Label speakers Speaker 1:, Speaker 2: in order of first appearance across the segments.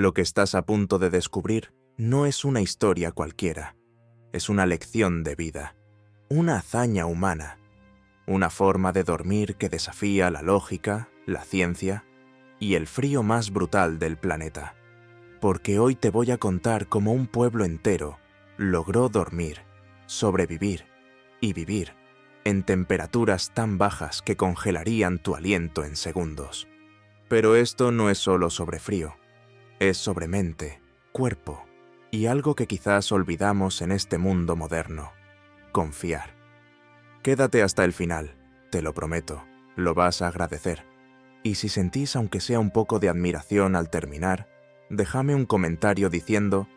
Speaker 1: Lo que estás a punto de descubrir no es una historia cualquiera, es una lección de vida, una hazaña humana, una forma de dormir que desafía la lógica, la ciencia y el frío más brutal del planeta. Porque hoy te voy a contar cómo un pueblo entero logró dormir, sobrevivir y vivir en temperaturas tan bajas que congelarían tu aliento en segundos. Pero esto no es solo sobre frío, es sobre mente, cuerpo y algo que quizás olvidamos en este mundo moderno: confiar. Quédate hasta el final, te lo prometo, lo vas a agradecer. Y si sentís aunque sea un poco de admiración al terminar, déjame un comentario diciendo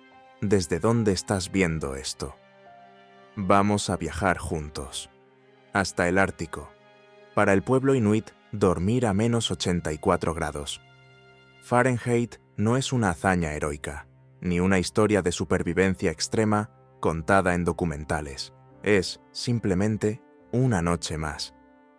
Speaker 1: desde dónde estás viendo esto. Vamos a viajar juntos. Hasta el Ártico. Para el pueblo inuit, dormir a menos 84 grados. Fahrenheit no es una hazaña heroica, ni una historia de supervivencia extrema contada en documentales. Es, simplemente, una noche más.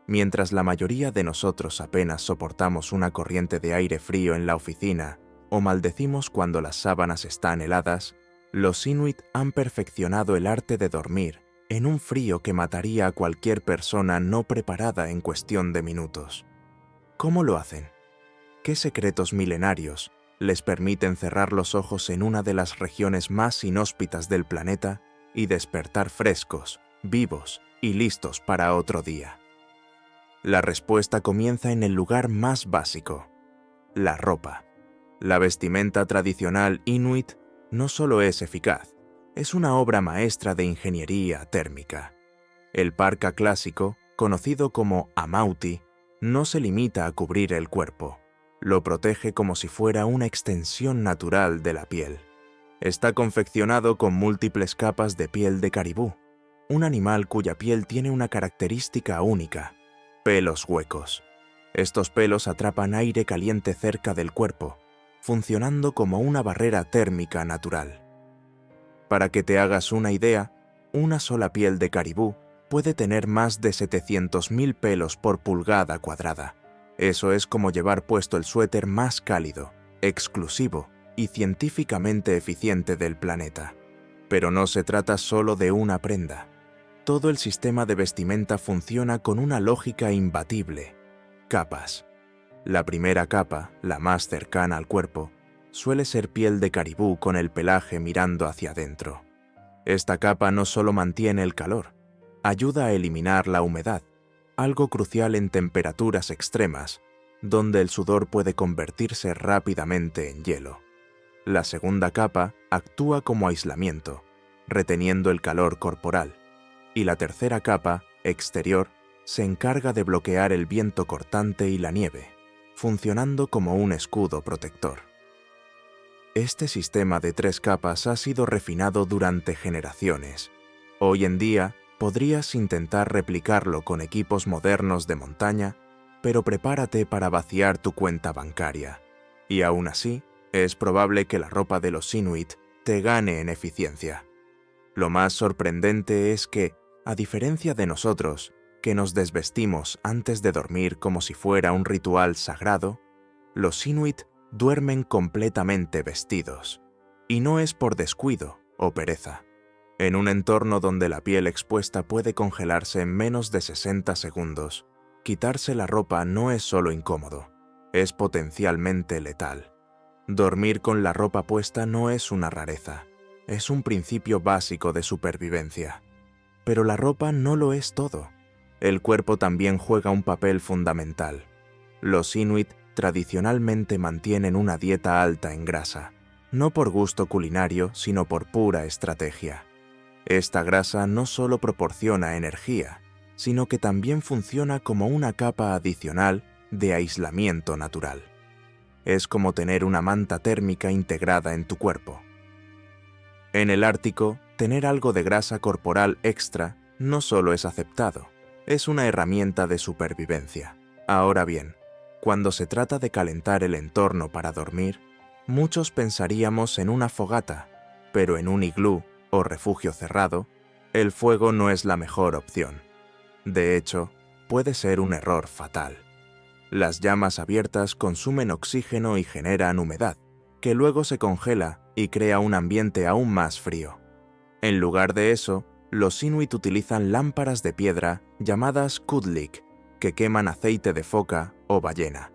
Speaker 1: Mientras la mayoría de nosotros apenas soportamos una corriente de aire frío en la oficina o maldecimos cuando las sábanas están heladas, los inuit han perfeccionado el arte de dormir en un frío que mataría a cualquier persona no preparada en cuestión de minutos. ¿Cómo lo hacen? ¿Qué secretos milenarios les permiten cerrar los ojos en una de las regiones más inhóspitas del planeta y despertar frescos, vivos y listos para otro día? La respuesta comienza en el lugar más básico: la ropa. La vestimenta tradicional inuit no solo es eficaz, es una obra maestra de ingeniería térmica. El parka clásico, conocido como amauti, no se limita a cubrir el cuerpo, lo protege como si fuera una extensión natural de la piel. Está confeccionado con múltiples capas de piel de caribú, un animal cuya piel tiene una característica única: pelos huecos. Estos pelos atrapan aire caliente cerca del cuerpo, funcionando como una barrera térmica natural. Para que te hagas una idea, una sola piel de caribú puede tener más de 700.000 pelos por pulgada cuadrada. Eso es como llevar puesto el suéter más cálido, exclusivo y científicamente eficiente del planeta. Pero no se trata solo de una prenda. Todo el sistema de vestimenta funciona con una lógica imbatible: capas. La primera capa, la más cercana al cuerpo, suele ser piel de caribú con el pelaje mirando hacia adentro. Esta capa no solo mantiene el calor, ayuda a eliminar la humedad, algo crucial en temperaturas extremas, donde el sudor puede convertirse rápidamente en hielo. La segunda capa actúa como aislamiento, reteniendo el calor corporal. Y la tercera capa, exterior, se encarga de bloquear el viento cortante y la nieve, funcionando como un escudo protector. Este sistema de 3 capas ha sido refinado durante generaciones. Hoy en día, podrías intentar replicarlo con equipos modernos de montaña, pero prepárate para vaciar tu cuenta bancaria. Y aún así, es probable que la ropa de los inuit te gane en eficiencia. Lo más sorprendente es que, a diferencia de nosotros, que nos desvestimos antes de dormir como si fuera un ritual sagrado, los inuit duermen completamente vestidos. Y no es por descuido o pereza. En un entorno donde la piel expuesta puede congelarse en menos de 60 segundos, quitarse la ropa no es solo incómodo, es potencialmente letal. Dormir con la ropa puesta no es una rareza, es un principio básico de supervivencia. Pero la ropa no lo es todo. El cuerpo también juega un papel fundamental. Los inuit tradicionalmente mantienen una dieta alta en grasa, no por gusto culinario, sino por pura estrategia. Esta grasa no solo proporciona energía, sino que también funciona como una capa adicional de aislamiento natural. Es como tener una manta térmica integrada en tu cuerpo. En el Ártico, tener algo de grasa corporal extra no solo es aceptado, es una herramienta de supervivencia. Ahora bien, cuando se trata de calentar el entorno para dormir, muchos pensaríamos en una fogata, pero en un iglú o refugio cerrado, el fuego no es la mejor opción. De hecho, puede ser un error fatal. Las llamas abiertas consumen oxígeno y generan humedad, que luego se congela y crea un ambiente aún más frío. En lugar de eso, los inuit utilizan lámparas de piedra llamadas kudlik, que queman aceite de foca o ballena.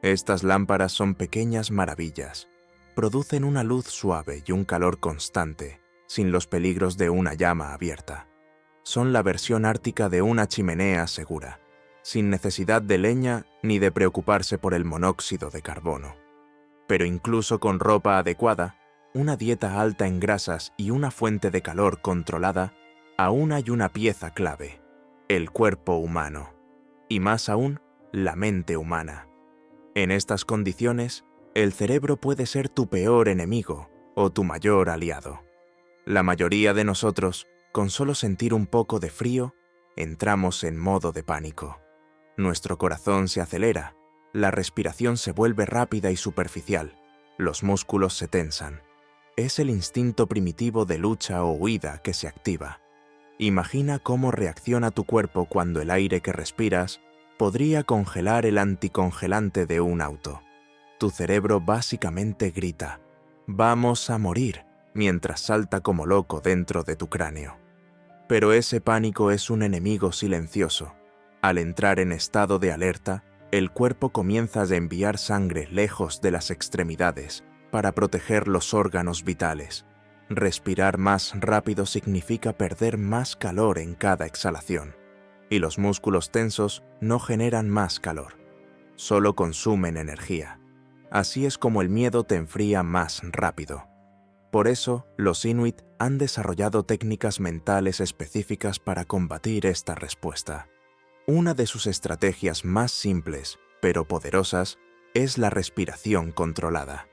Speaker 1: Estas lámparas son pequeñas maravillas. Producen una luz suave y un calor constante, sin los peligros de una llama abierta. Son la versión ártica de una chimenea segura, sin necesidad de leña ni de preocuparse por el monóxido de carbono. Pero incluso con ropa adecuada, una dieta alta en grasas y una fuente de calor controlada, aún hay una pieza clave: el cuerpo humano. Y más aún, la mente humana. En estas condiciones, el cerebro puede ser tu peor enemigo o tu mayor aliado. La mayoría de nosotros, con solo sentir un poco de frío, entramos en modo de pánico. Nuestro corazón se acelera, la respiración se vuelve rápida y superficial, los músculos se tensan. Es el instinto primitivo de lucha o huida que se activa. Imagina cómo reacciona tu cuerpo cuando el aire que respiras podría congelar el anticongelante de un auto. Tu cerebro básicamente grita: «Vamos a morir», mientras salta como loco dentro de tu cráneo. Pero ese pánico es un enemigo silencioso. Al entrar en estado de alerta, el cuerpo comienza a enviar sangre lejos de las extremidades para proteger los órganos vitales. Respirar más rápido significa perder más calor en cada exhalación, y los músculos tensos no generan más calor, solo consumen energía. Así es como el miedo te enfría más rápido. Por eso, los inuit han desarrollado técnicas mentales específicas para combatir esta respuesta. Una de sus estrategias más simples, pero poderosas, es la respiración controlada.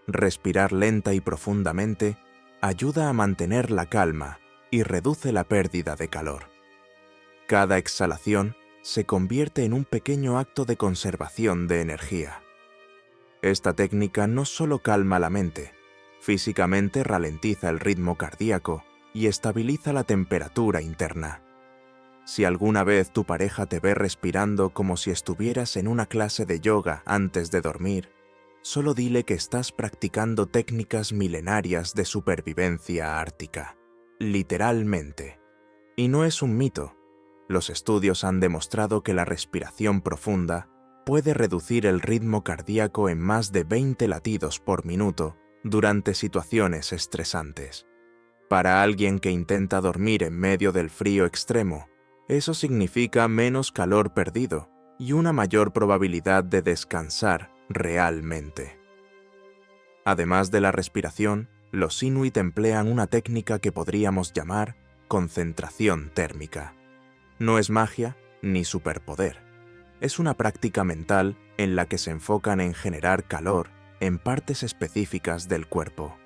Speaker 1: Respirar lenta y profundamente ayuda a mantener la calma y reduce la pérdida de calor. Cada exhalación se convierte en un pequeño acto de conservación de energía. Esta técnica no solo calma la mente, físicamente ralentiza el ritmo cardíaco y estabiliza la temperatura interna. Si alguna vez tu pareja te ve respirando como si estuvieras en una clase de yoga antes de dormir, solo dile que estás practicando técnicas milenarias de supervivencia ártica. Literalmente. Y no es un mito. Los estudios han demostrado que la respiración profunda puede reducir el ritmo cardíaco en más de 20 latidos por minuto durante situaciones estresantes. Para alguien que intenta dormir en medio del frío extremo, eso significa menos calor perdido y una mayor probabilidad de descansar realmente. Además de la respiración, los inuit emplean una técnica que podríamos llamar concentración térmica. No es magia ni superpoder. Es una práctica mental en la que se enfocan en generar calor en partes específicas del cuerpo.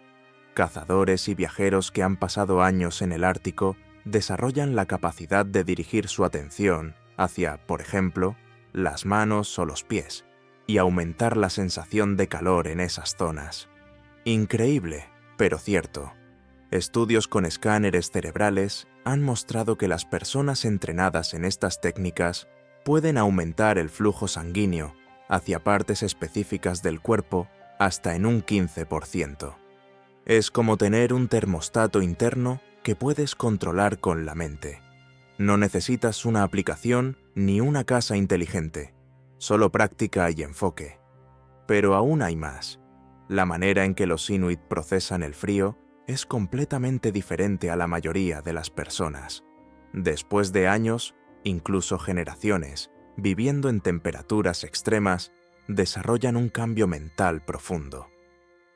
Speaker 1: Cazadores y viajeros que han pasado años en el Ártico desarrollan la capacidad de dirigir su atención hacia, por ejemplo, las manos o los pies, y aumentar la sensación de calor en esas zonas. Increíble, pero cierto. Estudios con escáneres cerebrales han mostrado que las personas entrenadas en estas técnicas pueden aumentar el flujo sanguíneo hacia partes específicas del cuerpo hasta en un 15%. Es como tener un termostato interno que puedes controlar con la mente. No necesitas una aplicación ni una casa inteligente, solo práctica y enfoque. Pero aún hay más. La manera en que los inuit procesan el frío es completamente diferente a la mayoría de las personas. Después de años, incluso generaciones, viviendo en temperaturas extremas, desarrollan un cambio mental profundo.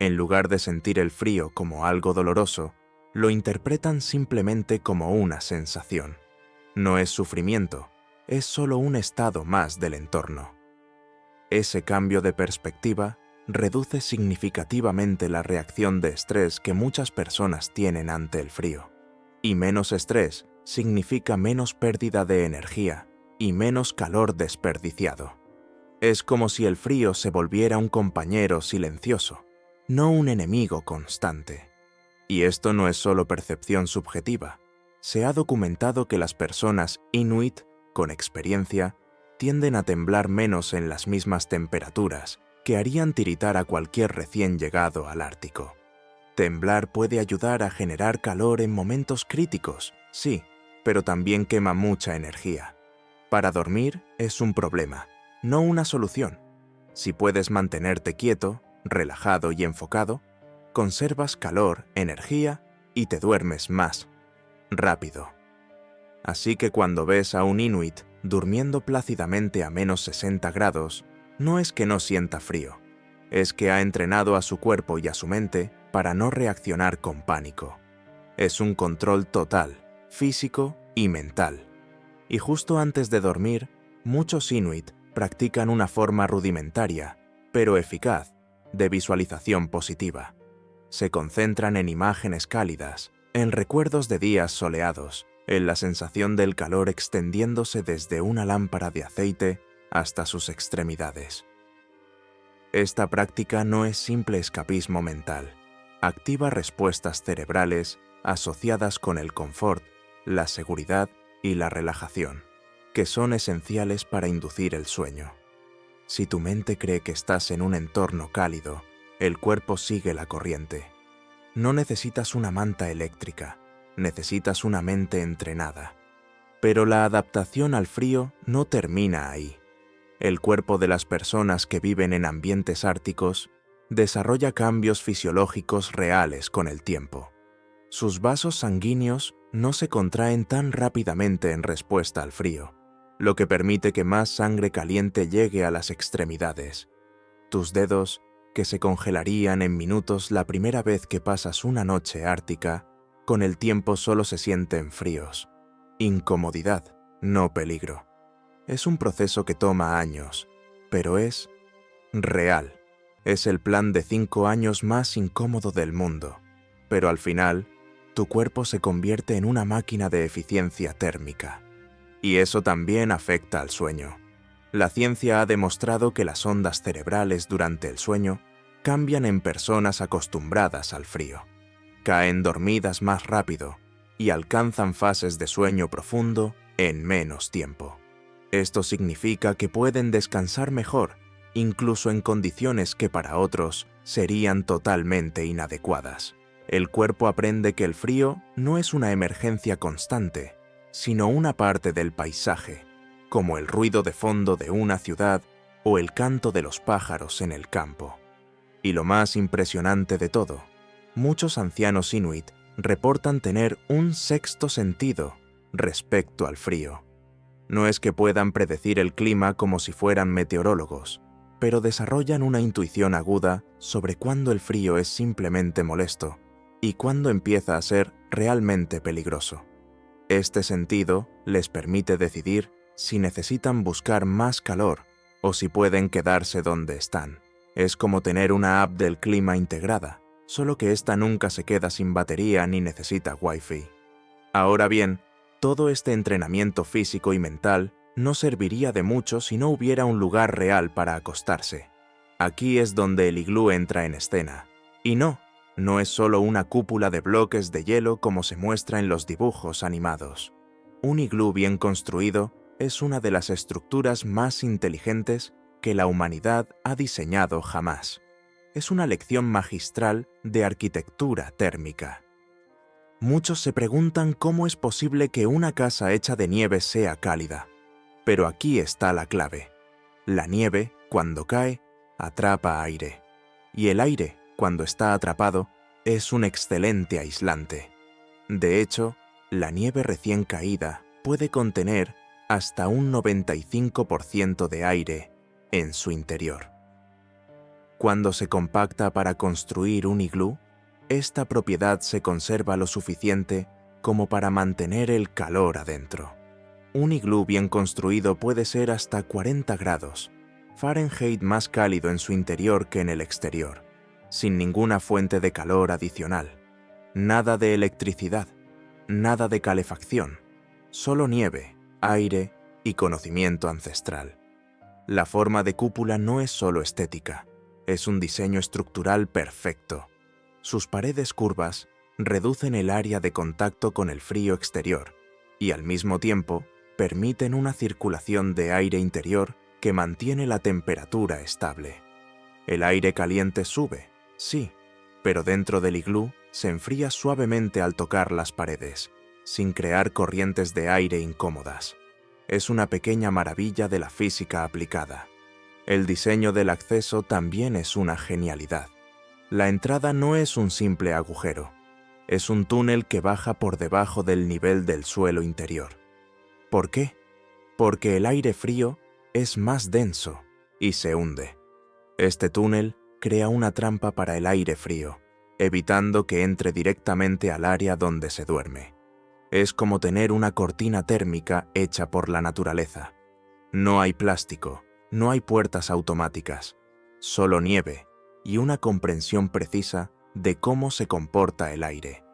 Speaker 1: En lugar de sentir el frío como algo doloroso, lo interpretan simplemente como una sensación. No es sufrimiento, es solo un estado más del entorno. Ese cambio de perspectiva reduce significativamente la reacción de estrés que muchas personas tienen ante el frío. Y menos estrés significa menos pérdida de energía y menos calor desperdiciado. Es como si el frío se volviera un compañero silencioso, no un enemigo constante. Y esto no es solo percepción subjetiva. Se ha documentado que las personas inuit, con experiencia, tienden a temblar menos en las mismas temperaturas que harían tiritar a cualquier recién llegado al Ártico. Temblar puede ayudar a generar calor en momentos críticos, sí, pero también quema mucha energía. Para dormir es un problema, no una solución. Si puedes mantenerte quieto, relajado y enfocado, conservas calor, energía y te duermes más rápido. Así que cuando ves a un inuit durmiendo plácidamente a menos 60 grados, no es que no sienta frío, es que ha entrenado a su cuerpo y a su mente para no reaccionar con pánico. Es un control total, físico y mental. Y justo antes de dormir, muchos inuit practican una forma rudimentaria, pero eficaz, de visualización positiva. Se concentran en imágenes cálidas, en recuerdos de días soleados, en la sensación del calor extendiéndose desde una lámpara de aceite hasta sus extremidades. Esta práctica no es simple escapismo mental. Activa respuestas cerebrales asociadas con el confort, la seguridad y la relajación, que son esenciales para inducir el sueño. Si tu mente cree que estás en un entorno cálido, el cuerpo sigue la corriente. No necesitas una manta eléctrica, necesitas una mente entrenada. Pero la adaptación al frío no termina ahí. El cuerpo de las personas que viven en ambientes árticos desarrolla cambios fisiológicos reales con el tiempo. Sus vasos sanguíneos no se contraen tan rápidamente en respuesta al frío, lo que permite que más sangre caliente llegue a las extremidades. Tus dedos, que se congelarían en minutos la primera vez que pasas una noche ártica, con el tiempo solo se sienten fríos. Incomodidad, no peligro. Es un proceso que toma años, pero es real. Es el plan de 5 años más incómodo del mundo, pero al final, tu cuerpo se convierte en una máquina de eficiencia térmica. Y eso también afecta al sueño. La ciencia ha demostrado que las ondas cerebrales durante el sueño cambian en personas acostumbradas al frío. Caen dormidas más rápido y alcanzan fases de sueño profundo en menos tiempo. Esto significa que pueden descansar mejor, incluso en condiciones que para otros serían totalmente inadecuadas. El cuerpo aprende que el frío no es una emergencia constante, sino una parte del paisaje, como el ruido de fondo de una ciudad o el canto de los pájaros en el campo. Y lo más impresionante de todo, muchos ancianos inuit reportan tener un sexto sentido respecto al frío. No es que puedan predecir el clima como si fueran meteorólogos, pero desarrollan una intuición aguda sobre cuándo el frío es simplemente molesto y cuándo empieza a ser realmente peligroso. Este sentido les permite decidir si necesitan buscar más calor o si pueden quedarse donde están. Es como tener una app del clima integrada, solo que esta nunca se queda sin batería ni necesita Wi-Fi. Ahora bien, todo este entrenamiento físico y mental no serviría de mucho si no hubiera un lugar real para acostarse. Aquí es donde el iglú entra en escena. Y no es solo una cúpula de bloques de hielo como se muestra en los dibujos animados. Un iglú bien construido es una de las estructuras más inteligentes que la humanidad ha diseñado jamás. Es una lección magistral de arquitectura térmica. Muchos se preguntan cómo es posible que una casa hecha de nieve sea cálida. Pero aquí está la clave. La nieve, cuando cae, atrapa aire. Y el aire, cuando está atrapado, es un excelente aislante. De hecho, la nieve recién caída puede contener hasta un 95% de aire en su interior. Cuando se compacta para construir un iglú, esta propiedad se conserva lo suficiente como para mantener el calor adentro. Un iglú bien construido puede ser hasta 40 grados Fahrenheit más cálido en su interior que en el exterior, sin ninguna fuente de calor adicional. Nada de electricidad, nada de calefacción, solo nieve, aire y conocimiento ancestral. La forma de cúpula no es solo estética, es un diseño estructural perfecto. Sus paredes curvas reducen el área de contacto con el frío exterior y al mismo tiempo permiten una circulación de aire interior que mantiene la temperatura estable. El aire caliente sube, sí, pero dentro del iglú se enfría suavemente al tocar las paredes, sin crear corrientes de aire incómodas. Es una pequeña maravilla de la física aplicada. El diseño del acceso también es una genialidad. La entrada no es un simple agujero, es un túnel que baja por debajo del nivel del suelo interior. ¿Por qué? Porque el aire frío es más denso y se hunde. Este túnel crea una trampa para el aire frío, evitando que entre directamente al área donde se duerme. Es como tener una cortina térmica hecha por la naturaleza. No hay plástico, no hay puertas automáticas, solo nieve y una comprensión precisa de cómo se comporta el aire.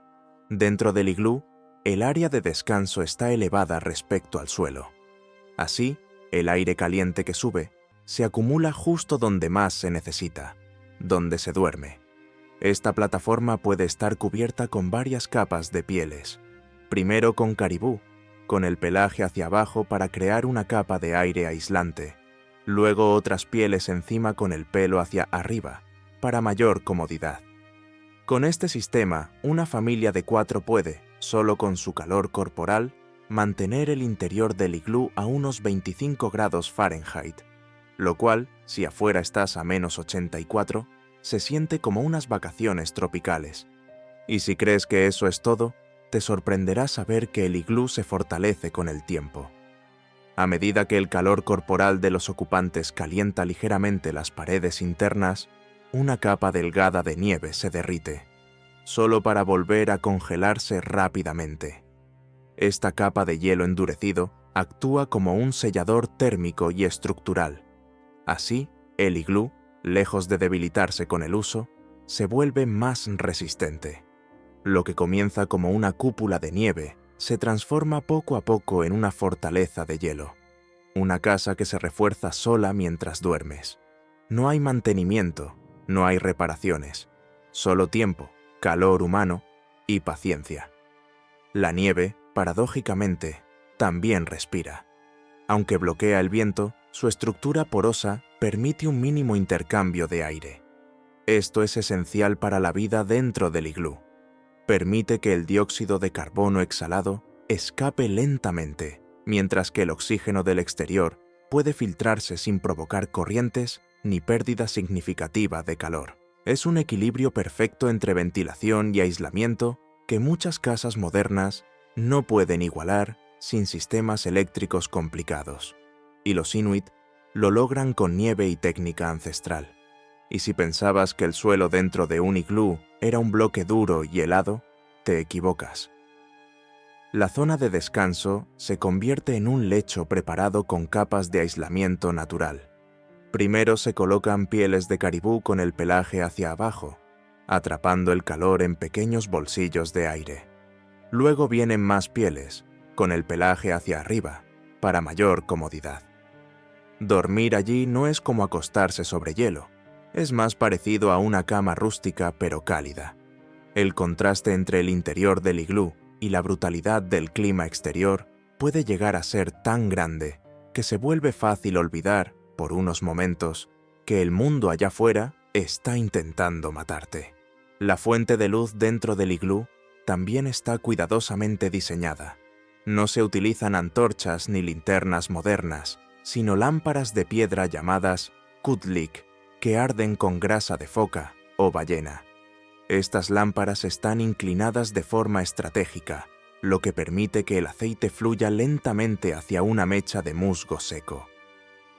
Speaker 1: Dentro del iglú, el área de descanso está elevada respecto al suelo. Así, el aire caliente que sube se acumula justo donde más se necesita, donde se duerme. Esta plataforma puede estar cubierta con varias capas de pieles, primero con caribú, con el pelaje hacia abajo para crear una capa de aire aislante, luego otras pieles encima con el pelo hacia arriba, para mayor comodidad. Con este sistema, una familia de 4 puede, solo con su calor corporal, mantener el interior del iglú a unos 25 grados Fahrenheit, lo cual, si afuera estás a menos 84, se siente como unas vacaciones tropicales. Y si crees que eso es todo, te sorprenderá saber que el iglú se fortalece con el tiempo. A medida que el calor corporal de los ocupantes calienta ligeramente las paredes internas, una capa delgada de nieve se derrite, solo para volver a congelarse rápidamente. Esta capa de hielo endurecido actúa como un sellador térmico y estructural. Así, el iglú, lejos de debilitarse con el uso, se vuelve más resistente. Lo que comienza como una cúpula de nieve se transforma poco a poco en una fortaleza de hielo, una casa que se refuerza sola mientras duermes. No hay mantenimiento, no hay reparaciones, solo tiempo, calor humano y paciencia. La nieve, paradójicamente, también respira. Aunque bloquea el viento, su estructura porosa permite un mínimo intercambio de aire. Esto es esencial para la vida dentro del iglú. Permite que el dióxido de carbono exhalado escape lentamente, mientras que el oxígeno del exterior puede filtrarse sin provocar corrientes ni pérdida significativa de calor. Es un equilibrio perfecto entre ventilación y aislamiento que muchas casas modernas no pueden igualar sin sistemas eléctricos complicados. Y los Inuit lo logran con nieve y técnica ancestral. Y si pensabas que el suelo dentro de un iglú era un bloque duro y helado, te equivocas. La zona de descanso se convierte en un lecho preparado con capas de aislamiento natural. Primero se colocan pieles de caribú con el pelaje hacia abajo, atrapando el calor en pequeños bolsillos de aire. Luego vienen más pieles, con el pelaje hacia arriba, para mayor comodidad. Dormir allí no es como acostarse sobre hielo, es más parecido a una cama rústica pero cálida. El contraste entre el interior del iglú y la brutalidad del clima exterior puede llegar a ser tan grande que se vuelve fácil olvidar, por unos momentos, que el mundo allá afuera está intentando matarte. La fuente de luz dentro del iglú también está cuidadosamente diseñada. No se utilizan antorchas ni linternas modernas, sino lámparas de piedra llamadas kudlik, que arden con grasa de foca o ballena. Estas lámparas están inclinadas de forma estratégica, lo que permite que el aceite fluya lentamente hacia una mecha de musgo seco.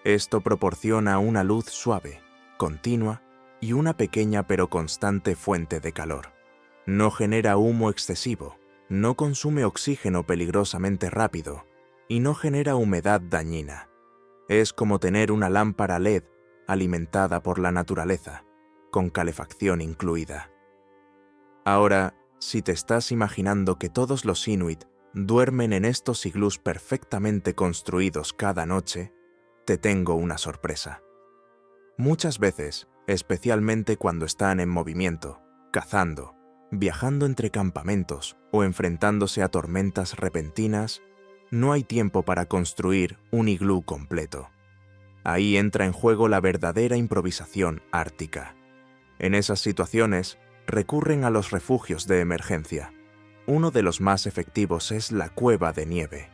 Speaker 1: Esto proporciona una luz suave, continua y una pequeña pero constante fuente de calor. No genera humo excesivo, no consume oxígeno peligrosamente rápido y no genera humedad dañina. Es como tener una lámpara LED alimentada por la naturaleza, con calefacción incluida. Ahora, si te estás imaginando que todos los Inuit duermen en estos iglús perfectamente construidos cada noche, te tengo una sorpresa. Muchas veces, especialmente cuando están en movimiento, cazando, viajando entre campamentos o enfrentándose a tormentas repentinas, no hay tiempo para construir un iglú completo. Ahí entra en juego la verdadera improvisación ártica. En esas situaciones, recurren a los refugios de emergencia. Uno de los más efectivos es la cueva de nieve.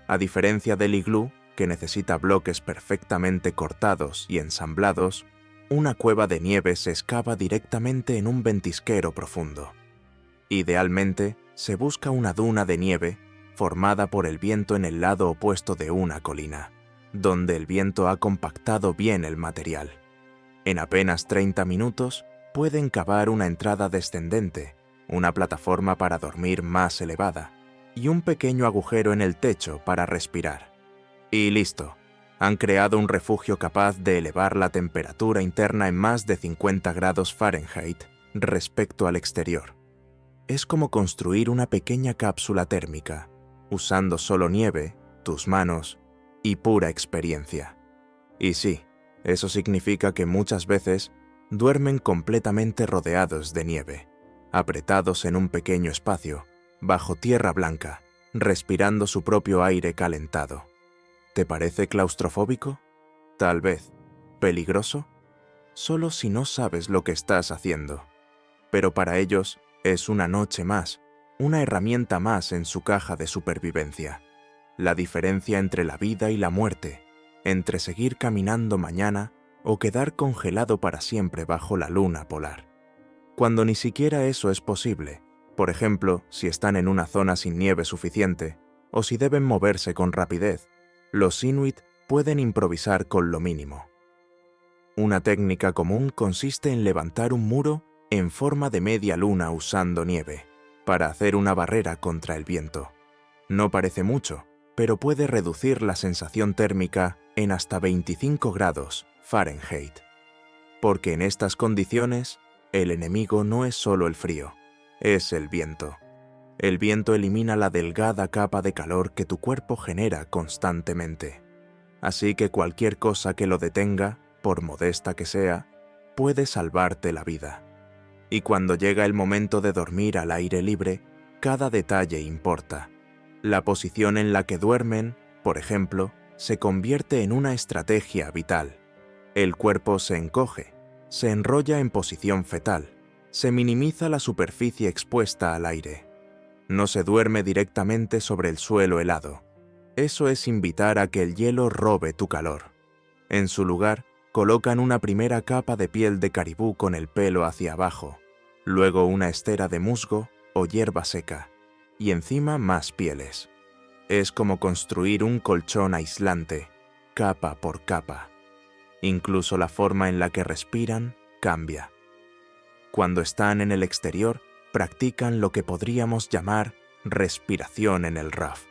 Speaker 1: A diferencia del iglú, que necesita bloques perfectamente cortados y ensamblados, una cueva de nieve se excava directamente en un ventisquero profundo. Idealmente, se busca una duna de nieve formada por el viento en el lado opuesto de una colina, donde el viento ha compactado bien el material. En apenas 30 minutos, pueden cavar una entrada descendente, una plataforma para dormir más elevada y un pequeño agujero en el techo para respirar. Y listo, han creado un refugio capaz de elevar la temperatura interna en más de 50 grados Fahrenheit respecto al exterior. Es como construir una pequeña cápsula térmica, usando solo nieve, tus manos y pura experiencia. Y sí, eso significa que muchas veces duermen completamente rodeados de nieve, apretados en un pequeño espacio, bajo tierra blanca, respirando su propio aire calentado. ¿Te parece claustrofóbico? Tal vez. ¿Peligroso? Solo si no sabes lo que estás haciendo. Pero para ellos es una noche más, una herramienta más en su caja de supervivencia. La diferencia entre la vida y la muerte, entre seguir caminando mañana o quedar congelado para siempre bajo la luna polar. Cuando ni siquiera eso es posible, por ejemplo, si están en una zona sin nieve suficiente, o si deben moverse con rapidez, los inuit pueden improvisar con lo mínimo. Una técnica común consiste en levantar un muro en forma de media luna usando nieve, para hacer una barrera contra el viento. No parece mucho, pero puede reducir la sensación térmica en hasta 25 grados Fahrenheit. Porque en estas condiciones, el enemigo no es solo el frío, es el viento. El viento elimina la delgada capa de calor que tu cuerpo genera constantemente. Así que cualquier cosa que lo detenga, por modesta que sea, puede salvarte la vida. Y cuando llega el momento de dormir al aire libre, cada detalle importa. La posición en la que duermen, por ejemplo, se convierte en una estrategia vital. El cuerpo se encoge, se enrolla en posición fetal, se minimiza la superficie expuesta al aire. No se duerme directamente sobre el suelo helado. Eso es invitar a que el hielo robe tu calor. En su lugar, colocan una primera capa de piel de caribú con el pelo hacia abajo, luego una estera de musgo o hierba seca, y encima más pieles. Es como construir un colchón aislante, capa por capa. Incluso la forma en la que respiran cambia. Cuando están en el exterior, practican lo que podríamos llamar respiración en el RAF.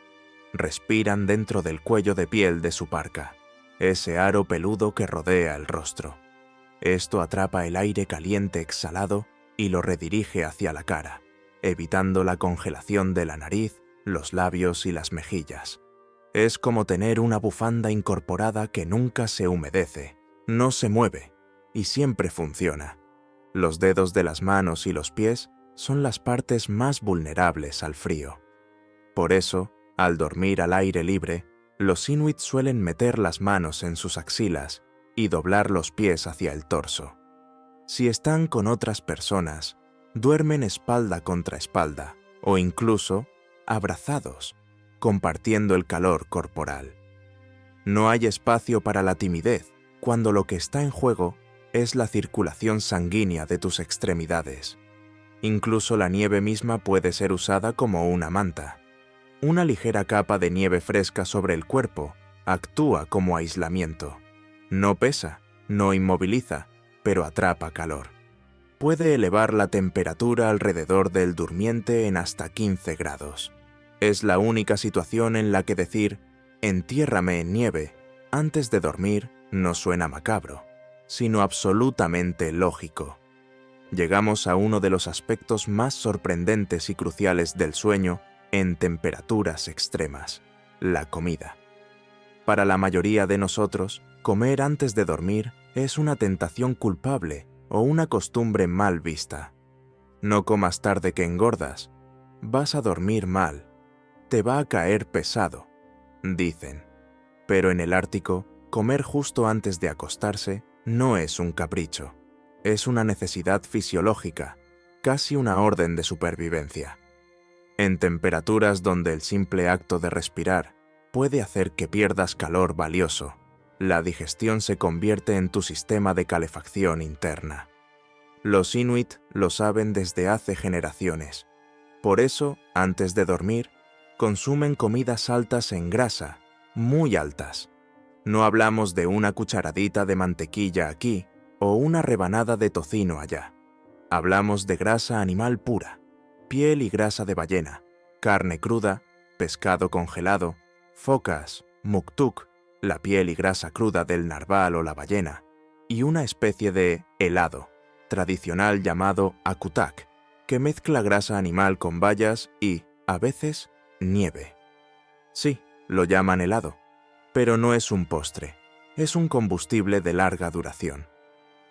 Speaker 1: Respiran dentro del cuello de piel de su parka, ese aro peludo que rodea el rostro. Esto atrapa el aire caliente exhalado y lo redirige hacia la cara, evitando la congelación de la nariz, los labios y las mejillas. Es como tener una bufanda incorporada que nunca se humedece, no se mueve y siempre funciona. Los dedos de las manos y los pies son las partes más vulnerables al frío. Por eso, al dormir al aire libre, los inuit suelen meter las manos en sus axilas y doblar los pies hacia el torso. Si están con otras personas, duermen espalda contra espalda o incluso abrazados, compartiendo el calor corporal. No hay espacio para la timidez cuando lo que está en juego es la circulación sanguínea de tus extremidades. Incluso la nieve misma puede ser usada como una manta. Una ligera capa de nieve fresca sobre el cuerpo actúa como aislamiento. No pesa, no inmoviliza, pero atrapa calor. Puede elevar la temperatura alrededor del durmiente en hasta 15 grados. Es la única situación en la que decir «entiérrame en nieve» antes de dormir no suena macabro, sino absolutamente lógico. Llegamos a uno de los aspectos más sorprendentes y cruciales del sueño en temperaturas extremas: la comida. Para la mayoría de nosotros, comer antes de dormir es una tentación culpable o una costumbre mal vista. No comas tarde que engordas. Vas a dormir mal. Te va a caer pesado, dicen. Pero en el Ártico, comer justo antes de acostarse no es un capricho, es una necesidad fisiológica, casi una orden de supervivencia. En temperaturas donde el simple acto de respirar puede hacer que pierdas calor valioso, la digestión se convierte en tu sistema de calefacción interna. Los Inuit lo saben desde hace generaciones. Por eso, antes de dormir, consumen comidas altas en grasa, muy altas. No hablamos de una cucharadita de mantequilla aquí o una rebanada de tocino allá. Hablamos de grasa animal pura, piel y grasa de ballena, carne cruda, pescado congelado, focas, muktuk, la piel y grasa cruda del narval o la ballena, y una especie de helado, tradicional llamado akutak, que mezcla grasa animal con bayas y, a veces, nieve. Sí, lo llaman helado, pero no es un postre, es un combustible de larga duración.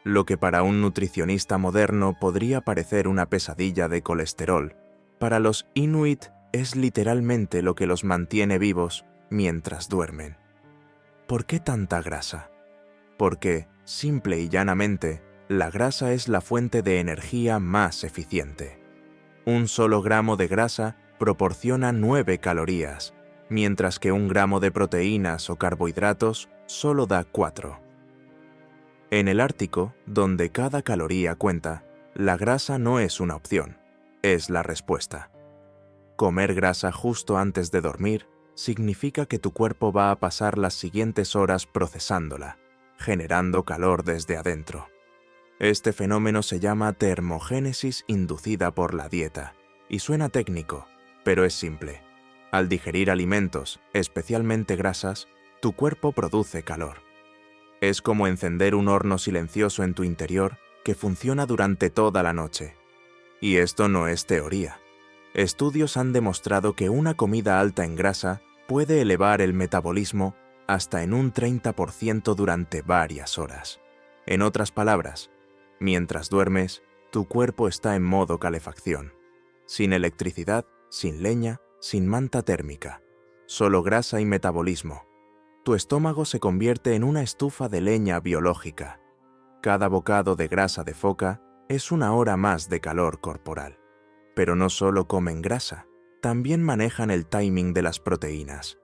Speaker 1: Lo que para un nutricionista moderno podría parecer una pesadilla de colesterol, para los Inuit es literalmente lo que los mantiene vivos mientras duermen. ¿Por qué tanta grasa? Porque, simple y llanamente, la grasa es la fuente de energía más eficiente. Un solo gramo de grasa proporciona 9 calorías, mientras que un gramo de proteínas o carbohidratos solo da 4. En el Ártico, donde cada caloría cuenta, la grasa no es una opción, es la respuesta. Comer grasa justo antes de dormir significa que tu cuerpo va a pasar las siguientes horas procesándola, generando calor desde adentro. Este fenómeno se llama termogénesis inducida por la dieta, y suena técnico, pero es simple. Al digerir alimentos, especialmente grasas, tu cuerpo produce calor. Es como encender un horno silencioso en tu interior que funciona durante toda la noche. Y esto no es teoría. Estudios han demostrado que una comida alta en grasa puede elevar el metabolismo hasta en un 30% durante varias horas. En otras palabras, mientras duermes, tu cuerpo está en modo calefacción. Sin electricidad, sin leña, sin manta térmica. Solo grasa y metabolismo. Tu estómago se convierte en una estufa de leña biológica. Cada bocado de grasa de foca es una hora más de calor corporal. Pero no solo comen grasa, también manejan el timing de las proteínas.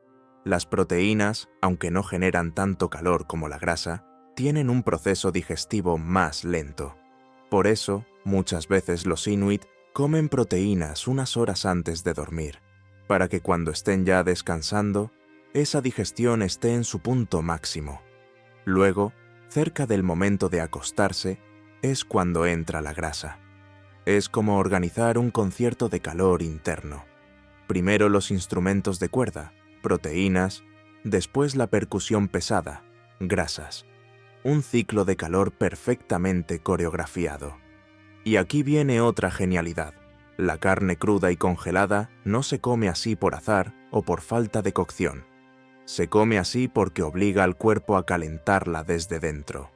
Speaker 1: Las proteínas, aunque no generan tanto calor como la grasa, tienen un proceso digestivo más lento. Por eso, muchas veces los Inuit comen proteínas unas horas antes de dormir, para que cuando estén ya descansando, esa digestión esté en su punto máximo. Luego, cerca del momento de acostarse, es cuando entra la grasa. Es como organizar un concierto de calor interno. Primero los instrumentos de cuerda, proteínas, después la percusión pesada, grasas. Un ciclo de calor perfectamente coreografiado. Y aquí viene otra genialidad. La carne cruda y congelada no se come así por azar o por falta de cocción. Se come así porque obliga al cuerpo a calentarla desde dentro.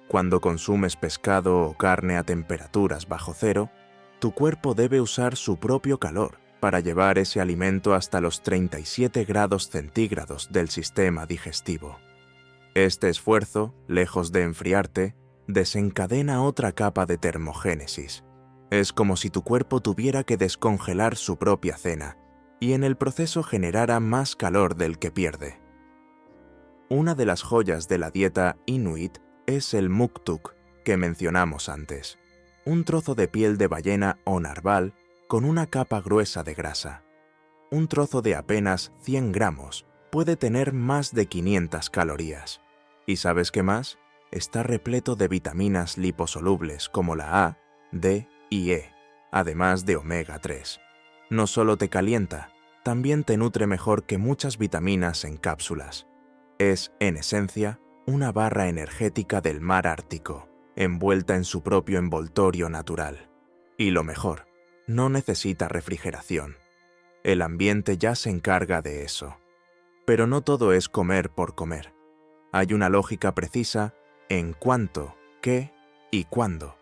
Speaker 1: Cuando consumes pescado o carne a temperaturas bajo cero, tu cuerpo debe usar su propio calor para llevar ese alimento hasta los 37 grados centígrados del sistema digestivo. Este esfuerzo, lejos de enfriarte, desencadena otra capa de termogénesis. Es como si tu cuerpo tuviera que descongelar su propia cena y en el proceso generara más calor del que pierde. Una de las joyas de la dieta Inuit es el muktuk, que mencionamos antes. Un trozo de piel de ballena o narval con una capa gruesa de grasa. Un trozo de apenas 100 gramos puede tener más de 500 calorías. ¿Y sabes qué más? Está repleto de vitaminas liposolubles como la A, D y E, además de omega 3. No solo te calienta, también te nutre mejor que muchas vitaminas en cápsulas. Es, en esencia, una barra energética del mar Ártico, envuelta en su propio envoltorio natural. Y lo mejor, no necesita refrigeración. El ambiente ya se encarga de eso. Pero no todo es comer por comer. Hay una lógica precisa en cuánto, qué y cuándo.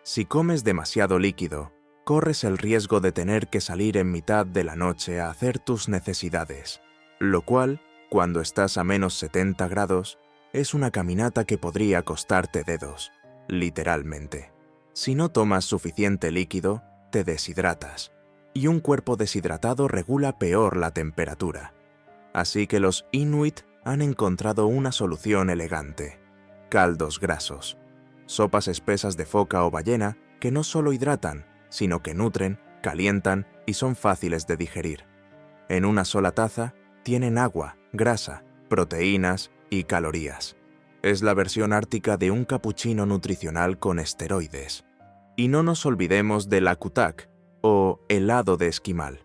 Speaker 1: Si comes demasiado líquido, corres el riesgo de tener que salir en mitad de la noche a hacer tus necesidades, lo cual, cuando estás a menos 70 grados, Es una caminata que podría costarte dedos, literalmente. Si no tomas suficiente líquido, te deshidratas, y un cuerpo deshidratado regula peor la temperatura. Así que los Inuit han encontrado una solución elegante: caldos grasos, sopas espesas de foca o ballena que no solo hidratan, sino que nutren, calientan y son fáciles de digerir. En una sola taza tienen agua, grasa, proteínas y calorías. Es la versión ártica de un capuchino nutricional con esteroides. Y no nos olvidemos del akutak, o helado de esquimal.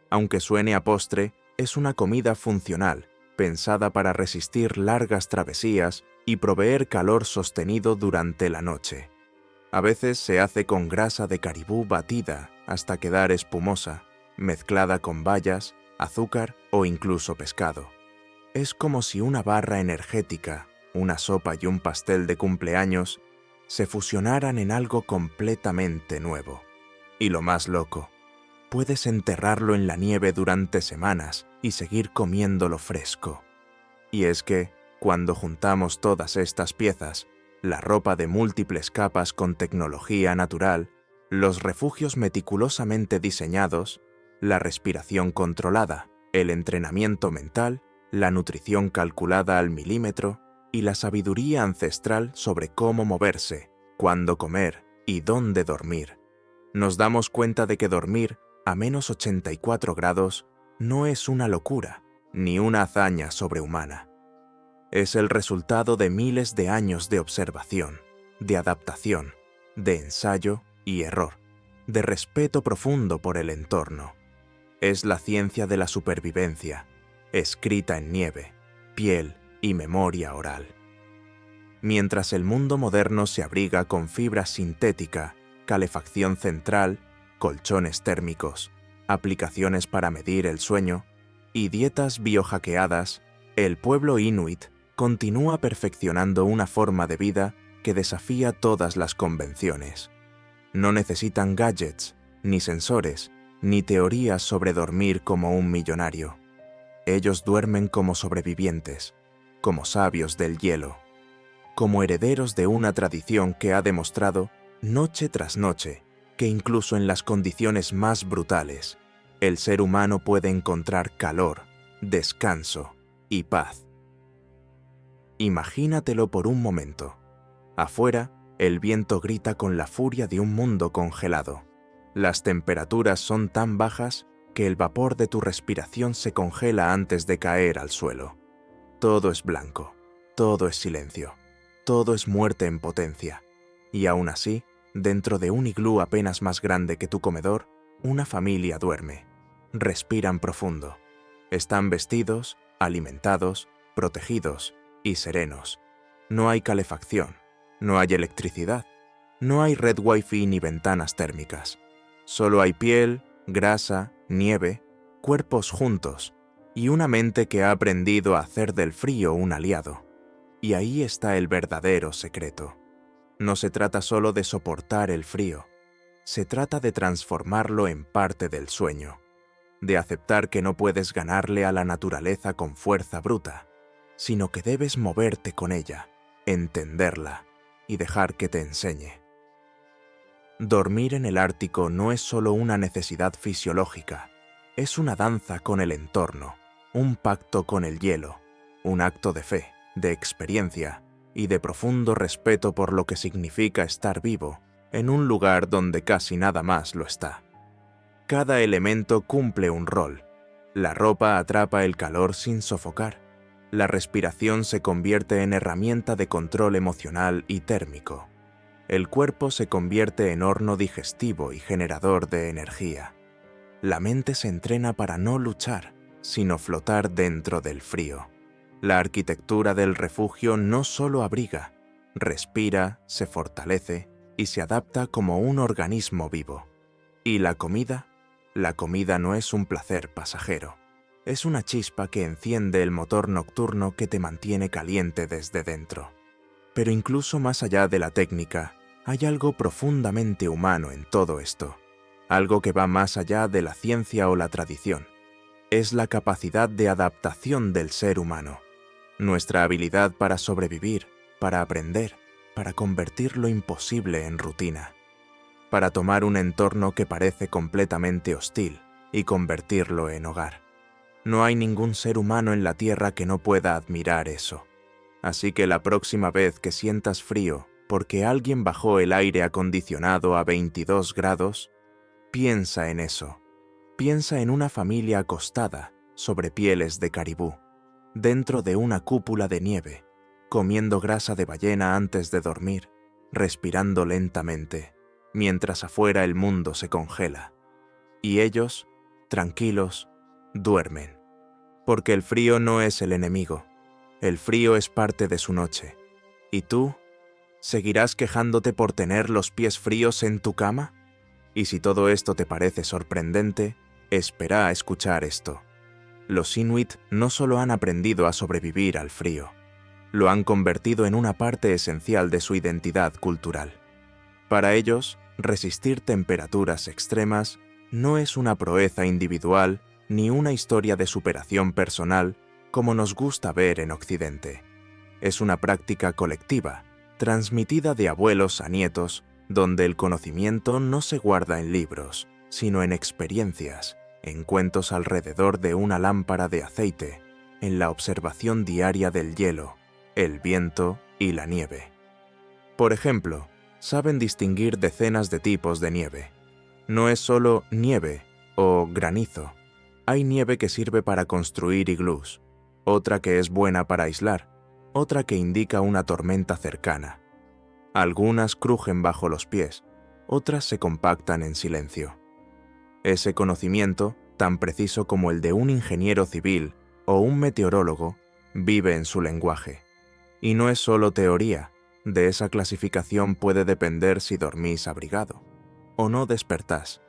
Speaker 1: Aunque suene a postre, es una comida funcional, pensada para resistir largas travesías y proveer calor sostenido durante la noche. A veces se hace con grasa de caribú batida hasta quedar espumosa, mezclada con bayas, azúcar o incluso pescado. Es como si una barra energética, una sopa y un pastel de cumpleaños se fusionaran en algo completamente nuevo. Y lo más loco, puedes enterrarlo en la nieve durante semanas y seguir comiéndolo fresco. Y es que, cuando juntamos todas estas piezas, la ropa de múltiples capas con tecnología natural, los refugios meticulosamente diseñados, la respiración controlada, el entrenamiento mental, la nutrición calculada al milímetro y la sabiduría ancestral sobre cómo moverse, cuándo comer y dónde dormir, nos damos cuenta de que dormir a menos 84 grados no es una locura ni una hazaña sobrehumana. Es el resultado de miles de años de observación, de adaptación, de ensayo y error, de respeto profundo por el entorno. Es la ciencia de la supervivencia, escrita en nieve, piel y memoria oral. Mientras el mundo moderno se abriga con fibra sintética, calefacción central, colchones térmicos, aplicaciones para medir el sueño y dietas biohackeadas, el pueblo inuit continúa perfeccionando una forma de vida que desafía todas las convenciones. No necesitan gadgets, ni sensores, ni teorías sobre dormir como un millonario. Ellos duermen como sobrevivientes, como sabios del hielo, como herederos de una tradición que ha demostrado, noche tras noche, que incluso en las condiciones más brutales, el ser humano puede encontrar calor, descanso y paz. Imagínatelo por un momento. Afuera, el viento grita con la furia de un mundo congelado. Las temperaturas son tan bajas que el vapor de tu respiración se congela antes de caer al suelo. Todo es blanco, todo es silencio, todo es muerte en potencia. Y aún así, dentro de un iglú apenas más grande que tu comedor, una familia duerme. Respiran profundo. Están vestidos, alimentados, protegidos y serenos. No hay calefacción, no hay electricidad, no hay red wifi ni ventanas térmicas. Solo hay piel, grasa, nieve, cuerpos juntos y una mente que ha aprendido a hacer del frío un aliado. Y ahí está el verdadero secreto. No se trata solo de soportar el frío, se trata de transformarlo en parte del sueño, de aceptar que no puedes ganarle a la naturaleza con fuerza bruta, sino que debes moverte con ella, entenderla y dejar que te enseñe. Dormir en el Ártico no es solo una necesidad fisiológica, es una danza con el entorno, un pacto con el hielo, un acto de fe, de experiencia y de profundo respeto por lo que significa estar vivo en un lugar donde casi nada más lo está. Cada elemento cumple un rol. La ropa atrapa el calor sin sofocar. La respiración se convierte en herramienta de control emocional y térmico. El cuerpo se convierte en horno digestivo y generador de energía. La mente se entrena para no luchar, sino flotar dentro del frío. La arquitectura del refugio no solo abriga, respira, se fortalece y se adapta como un organismo vivo. ¿Y la comida? La comida no es un placer pasajero. Es una chispa que enciende el motor nocturno que te mantiene caliente desde dentro. Pero incluso más allá de la técnica, hay algo profundamente humano en todo esto. Algo que va más allá de la ciencia o la tradición. Es la capacidad de adaptación del ser humano. nuestra habilidad para sobrevivir, para aprender, para convertir lo imposible en rutina, para tomar un entorno que parece completamente hostil y convertirlo en hogar. No hay ningún ser humano en la Tierra que no pueda admirar eso. Así que la próxima vez que sientas frío porque alguien bajó el aire acondicionado a 22 grados, piensa en eso. Piensa en una familia acostada sobre pieles de caribú, dentro de una cúpula de nieve, comiendo grasa de ballena antes de dormir, respirando lentamente, mientras afuera el mundo se congela. Y ellos, tranquilos, duermen. Porque el frío no es el enemigo. El frío es parte de su noche. ¿Y tú? ¿Seguirás quejándote por tener los pies fríos en tu cama? Y si todo esto te parece sorprendente, espera a escuchar esto. Los Inuit no solo han aprendido a sobrevivir al frío, lo han convertido en una parte esencial de su identidad cultural. Para ellos, resistir temperaturas extremas no es una proeza individual ni una historia de superación personal como nos gusta ver en Occidente. Es una práctica colectiva, transmitida de abuelos a nietos, donde el conocimiento no se guarda en libros, sino en experiencias, en cuentos alrededor de una lámpara de aceite, en la observación diaria del hielo, el viento y la nieve. Por ejemplo, saben distinguir decenas de tipos de nieve. No es solo nieve o granizo. Hay nieve que sirve para construir iglús, otra que es buena para aislar, otra que indica una tormenta cercana. Algunas crujen bajo los pies, otras se compactan en silencio. Ese conocimiento, tan preciso como el de un ingeniero civil o un meteorólogo, vive en su lenguaje. Y no es solo teoría, de esa clasificación puede depender si dormís abrigado o no despertás.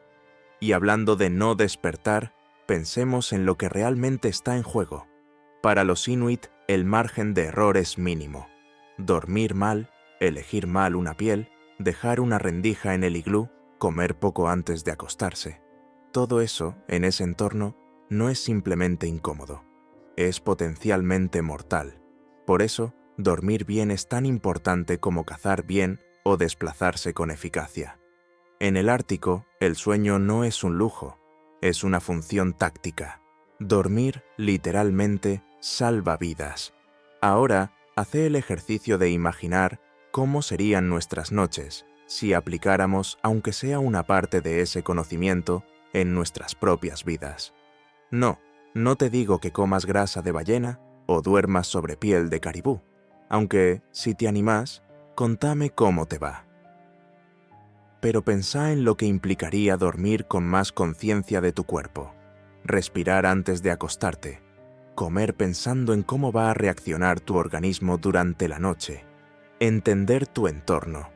Speaker 1: Y hablando de no despertar, pensemos en lo que realmente está en juego. Para los Inuit, el margen de error es mínimo. Dormir mal, elegir mal una piel, dejar una rendija en el iglú, comer poco antes de acostarse. Todo eso, en ese entorno, no es simplemente incómodo. Es potencialmente mortal. Por eso, dormir bien es tan importante como cazar bien o desplazarse con eficacia. En el Ártico, el sueño no es un lujo, es una función táctica. Dormir, literalmente, salva vidas. Ahora, hace el ejercicio de imaginar cómo serían nuestras noches si aplicáramos, aunque sea una parte de ese conocimiento, en nuestras propias vidas. No te digo que comas grasa de ballena o duermas sobre piel de caribú, aunque, si te animas, contame cómo te va. Pero pensá en lo que implicaría dormir con más conciencia de tu cuerpo, respirar antes de acostarte, comer pensando en cómo va a reaccionar tu organismo durante la noche, entender tu entorno,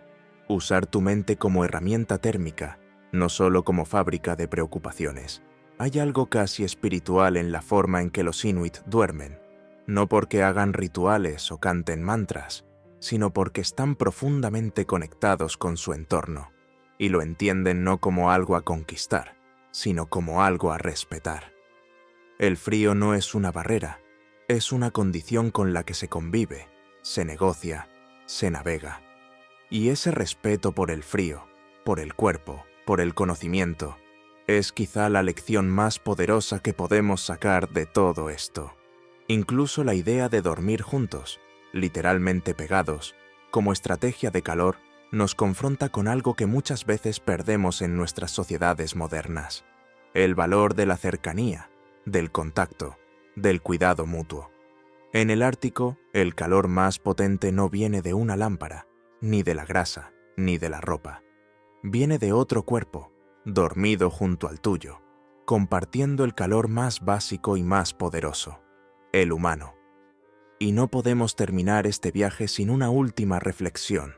Speaker 1: usar tu mente como herramienta térmica, no solo como fábrica de preocupaciones. Hay algo casi espiritual en la forma en que los Inuit duermen, no porque hagan rituales o canten mantras, sino porque están profundamente conectados con su entorno, y lo entienden no como algo a conquistar, sino como algo a respetar. El frío no es una barrera, es una condición con la que se convive, se negocia, se navega. Y ese respeto por el frío, por el cuerpo, por el conocimiento, es quizá la lección más poderosa que podemos sacar de todo esto. Incluso la idea de dormir juntos, literalmente pegados, como estrategia de calor, nos confronta con algo que muchas veces perdemos en nuestras sociedades modernas: el valor de la cercanía, del contacto, del cuidado mutuo. En el Ártico, el calor más potente no viene de una lámpara, ni de la grasa, ni de la ropa. Viene de otro cuerpo, dormido junto al tuyo, compartiendo el calor más básico y más poderoso, el humano. Y no podemos terminar este viaje sin una última reflexión.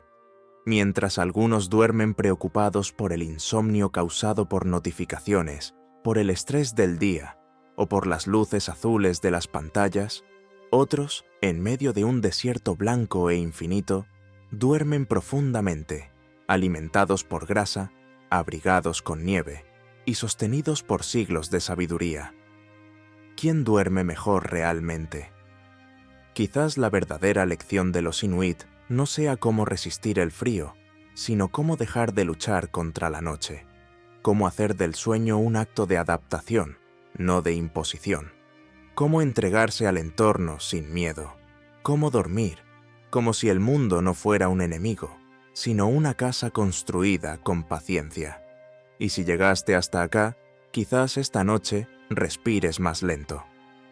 Speaker 1: Mientras algunos duermen preocupados por el insomnio causado por notificaciones, por el estrés del día o por las luces azules de las pantallas, otros, en medio de un desierto blanco e infinito, duermen profundamente, alimentados por grasa, abrigados con nieve y sostenidos por siglos de sabiduría. ¿Quién duerme mejor realmente? Quizás la verdadera lección de los Inuit no sea cómo resistir el frío, sino cómo dejar de luchar contra la noche, cómo hacer del sueño un acto de adaptación, no de imposición, cómo entregarse al entorno sin miedo, cómo dormir, como si el mundo no fuera un enemigo, sino una casa construida con paciencia. Y si llegaste hasta acá, quizás esta noche respires más lento,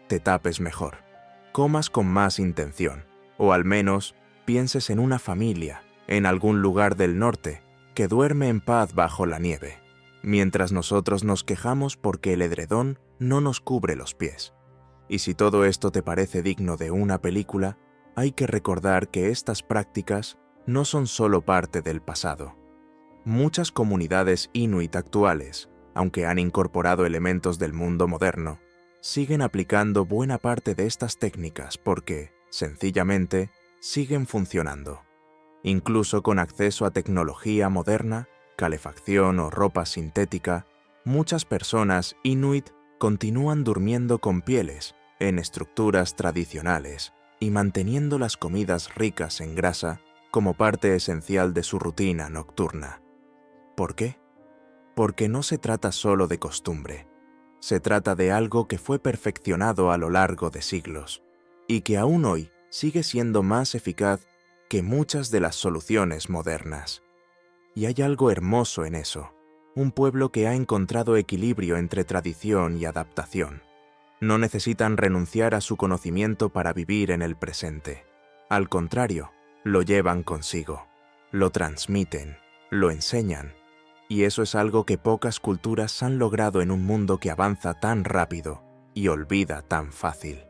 Speaker 1: te tapes mejor, comas con más intención, o al menos pienses en una familia, en algún lugar del norte, que duerme en paz bajo la nieve, mientras nosotros nos quejamos porque el edredón no nos cubre los pies. Y si todo esto te parece digno de una película, hay que recordar que estas prácticas no son solo parte del pasado. Muchas comunidades inuit actuales, aunque han incorporado elementos del mundo moderno, siguen aplicando buena parte de estas técnicas porque, sencillamente, siguen funcionando. Incluso con acceso a tecnología moderna, calefacción o ropa sintética, muchas personas inuit continúan durmiendo con pieles, en estructuras tradicionales, y manteniendo las comidas ricas en grasa como parte esencial de su rutina nocturna. ¿Por qué? Porque no se trata solo de costumbre. Se trata de algo que fue perfeccionado a lo largo de siglos, y que aún hoy sigue siendo más eficaz que muchas de las soluciones modernas. Y hay algo hermoso en eso, un pueblo que ha encontrado equilibrio entre tradición y adaptación. No necesitan renunciar a su conocimiento para vivir en el presente. Al contrario, lo llevan consigo, lo transmiten, lo enseñan, y eso es algo que pocas culturas han logrado en un mundo que avanza tan rápido y olvida tan fácil.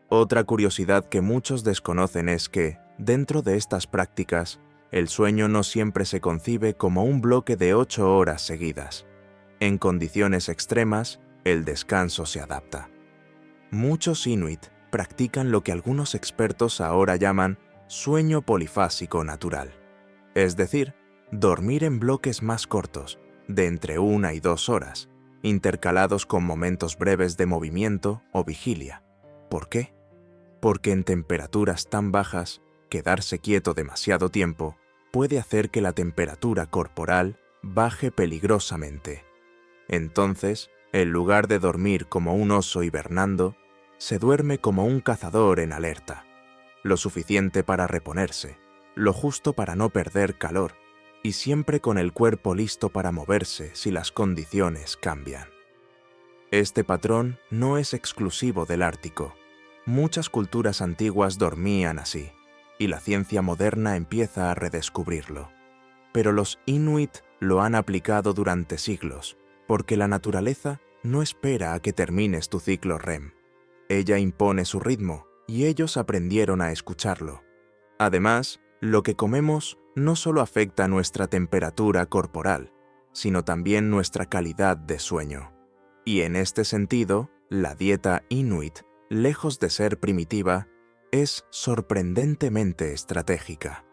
Speaker 1: Otra curiosidad que muchos desconocen es que, dentro de estas prácticas, el sueño no siempre se concibe como un bloque de 8 horas seguidas. En condiciones extremas, el descanso se adapta. Muchos inuit practican lo que algunos expertos ahora llaman sueño polifásico natural, es decir, dormir en bloques más cortos, de entre 1 y 2 horas, intercalados con momentos breves de movimiento o vigilia. ¿Por qué? Porque en temperaturas tan bajas, quedarse quieto demasiado tiempo puede hacer que la temperatura corporal baje peligrosamente. Entonces, en lugar de dormir como un oso hibernando, se duerme como un cazador en alerta, lo suficiente para reponerse, lo justo para no perder calor, y siempre con el cuerpo listo para moverse si las condiciones cambian. Este patrón no es exclusivo del Ártico. Muchas culturas antiguas dormían así, y la ciencia moderna empieza a redescubrirlo. Pero los inuit lo han aplicado durante siglos, porque la naturaleza no espera a que termines tu ciclo REM. Ella impone su ritmo, y ellos aprendieron a escucharlo. Además, lo que comemos no solo afecta nuestra temperatura corporal, sino también nuestra calidad de sueño. Y en este sentido, la dieta inuit, lejos de ser primitiva, es sorprendentemente estratégica.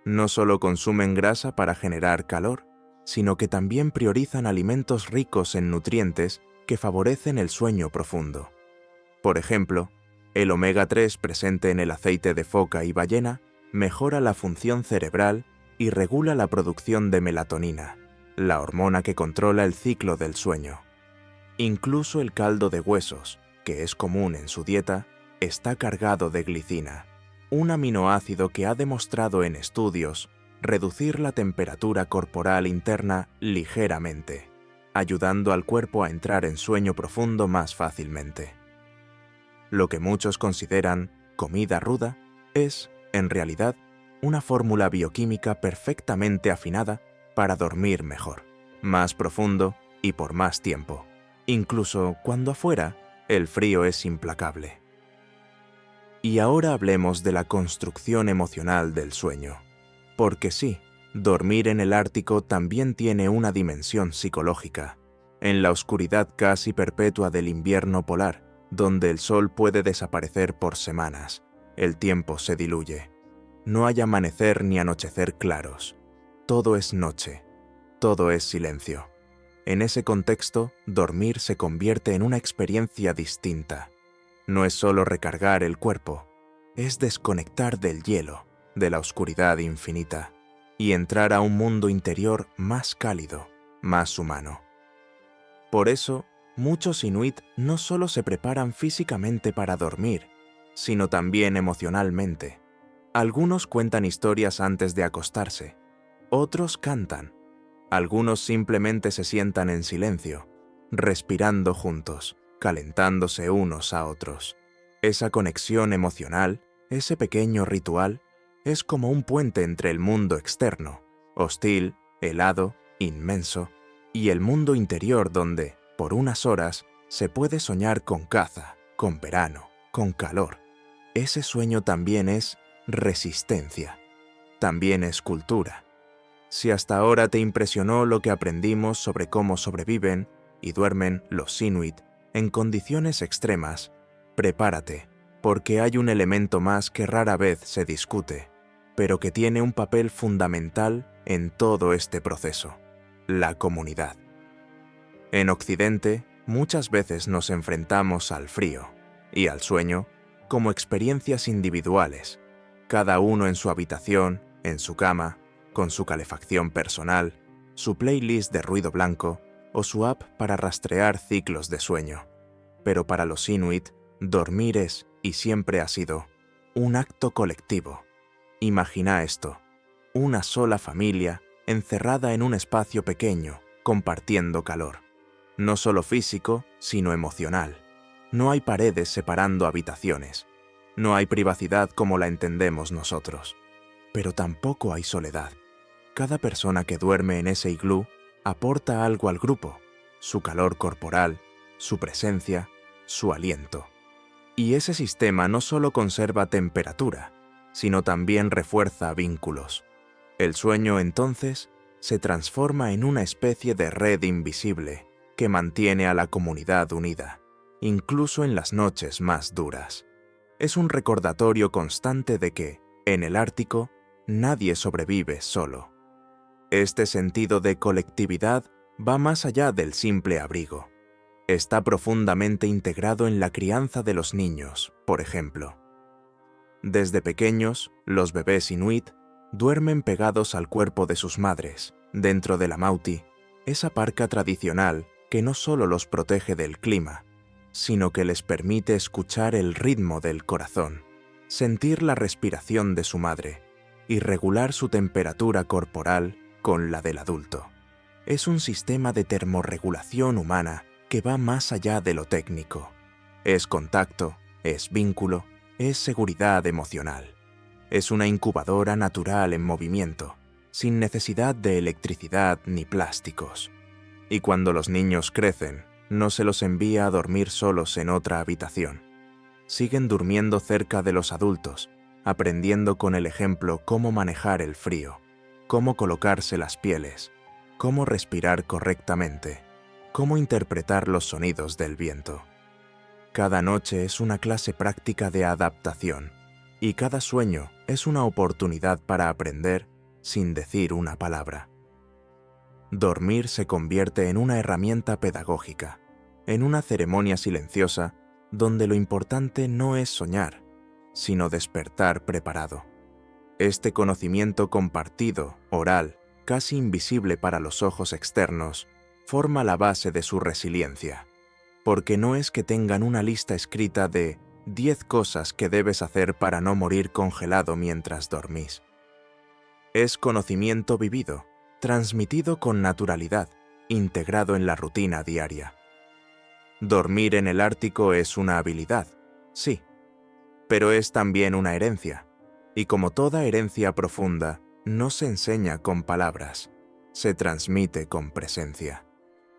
Speaker 1: No solo consumen grasa para generar calor, sino que también priorizan alimentos ricos en nutrientes que favorecen el sueño profundo. Por ejemplo, el omega 3 presente en el aceite de foca y ballena mejora la función cerebral y regula la producción de melatonina, la hormona que controla el ciclo del sueño. Incluso el caldo de huesos, que es común en su dieta, está cargado de glicina, un aminoácido que ha demostrado en estudios reducir la temperatura corporal interna ligeramente, ayudando al cuerpo a entrar en sueño profundo más fácilmente. Lo que muchos consideran comida ruda es, en realidad, una fórmula bioquímica perfectamente afinada para dormir mejor, más profundo y por más tiempo, incluso cuando afuera el frío es implacable. Y ahora hablemos de la construcción emocional del sueño. Porque sí, dormir en el Ártico también tiene una dimensión psicológica. En la oscuridad casi perpetua del invierno polar, donde el sol puede desaparecer por semanas, el tiempo se diluye. No hay amanecer ni anochecer claros. Todo es noche. Todo es silencio. En ese contexto, dormir se convierte en una experiencia distinta. No es solo recargar el cuerpo, es desconectar del hielo, de la oscuridad infinita, y entrar a un mundo interior más cálido, más humano. Por eso, muchos inuit no solo se preparan físicamente para dormir, sino también emocionalmente. Algunos cuentan historias antes de acostarse, otros cantan, algunos simplemente se sientan en silencio, respirando juntos, calentándose unos a otros. Esa conexión emocional, ese pequeño ritual, es como un puente entre el mundo externo, hostil, helado, inmenso, y el mundo interior donde, por unas horas, se puede soñar con caza, con verano, con calor. Ese sueño también es resistencia, también es cultura. Si hasta ahora te impresionó lo que aprendimos sobre cómo sobreviven y duermen los inuit en condiciones extremas, prepárate, porque hay un elemento más que rara vez se discute, pero que tiene un papel fundamental en todo este proceso: la comunidad. En Occidente, muchas veces nos enfrentamos al frío y al sueño como experiencias individuales, cada uno en su habitación, en su cama, con su calefacción personal, su playlist de ruido blanco o su app para rastrear ciclos de sueño. Pero para los inuit, dormir es, y siempre ha sido, un acto colectivo. Imagina esto: una sola familia encerrada en un espacio pequeño, compartiendo calor. No solo físico, sino emocional. No hay paredes separando habitaciones. No hay privacidad como la entendemos nosotros. Pero tampoco hay soledad. Cada persona que duerme en ese iglú aporta algo al grupo: su calor corporal, su presencia, su aliento. Y ese sistema no solo conserva temperatura, sino también refuerza vínculos. El sueño, entonces, se transforma en una especie de red invisible que mantiene a la comunidad unida, incluso en las noches más duras. Es un recordatorio constante de que, en el Ártico, nadie sobrevive solo. Este sentido de colectividad va más allá del simple abrigo. Está profundamente integrado en la crianza de los niños, por ejemplo. Desde pequeños, los bebés inuit duermen pegados al cuerpo de sus madres, dentro de la mauti, esa parka tradicional que no solo los protege del clima, sino que les permite escuchar el ritmo del corazón, sentir la respiración de su madre y regular su temperatura corporal con la del adulto. Es un sistema de termorregulación humana que va más allá de lo técnico. Es contacto, es vínculo, es seguridad emocional. Es una incubadora natural en movimiento, sin necesidad de electricidad ni plásticos. Y cuando los niños crecen, no se los envía a dormir solos en otra habitación. Siguen durmiendo cerca de los adultos, aprendiendo con el ejemplo cómo manejar el frío, cómo colocarse las pieles, cómo respirar correctamente, cómo interpretar los sonidos del viento. Cada noche es una clase práctica de adaptación, y cada sueño es una oportunidad para aprender sin decir una palabra. Dormir se convierte en una herramienta pedagógica, en una ceremonia silenciosa donde lo importante no es soñar, sino despertar preparado. Este conocimiento compartido, oral, casi invisible para los ojos externos, forma la base de su resiliencia, porque no es que tengan una lista escrita de 10 cosas que debes hacer para no morir congelado mientras dormís. Es conocimiento vivido, transmitido con naturalidad, integrado en la rutina diaria. Dormir en el Ártico es una habilidad, sí, pero es también una herencia, y como toda herencia profunda, no se enseña con palabras, se transmite con presencia.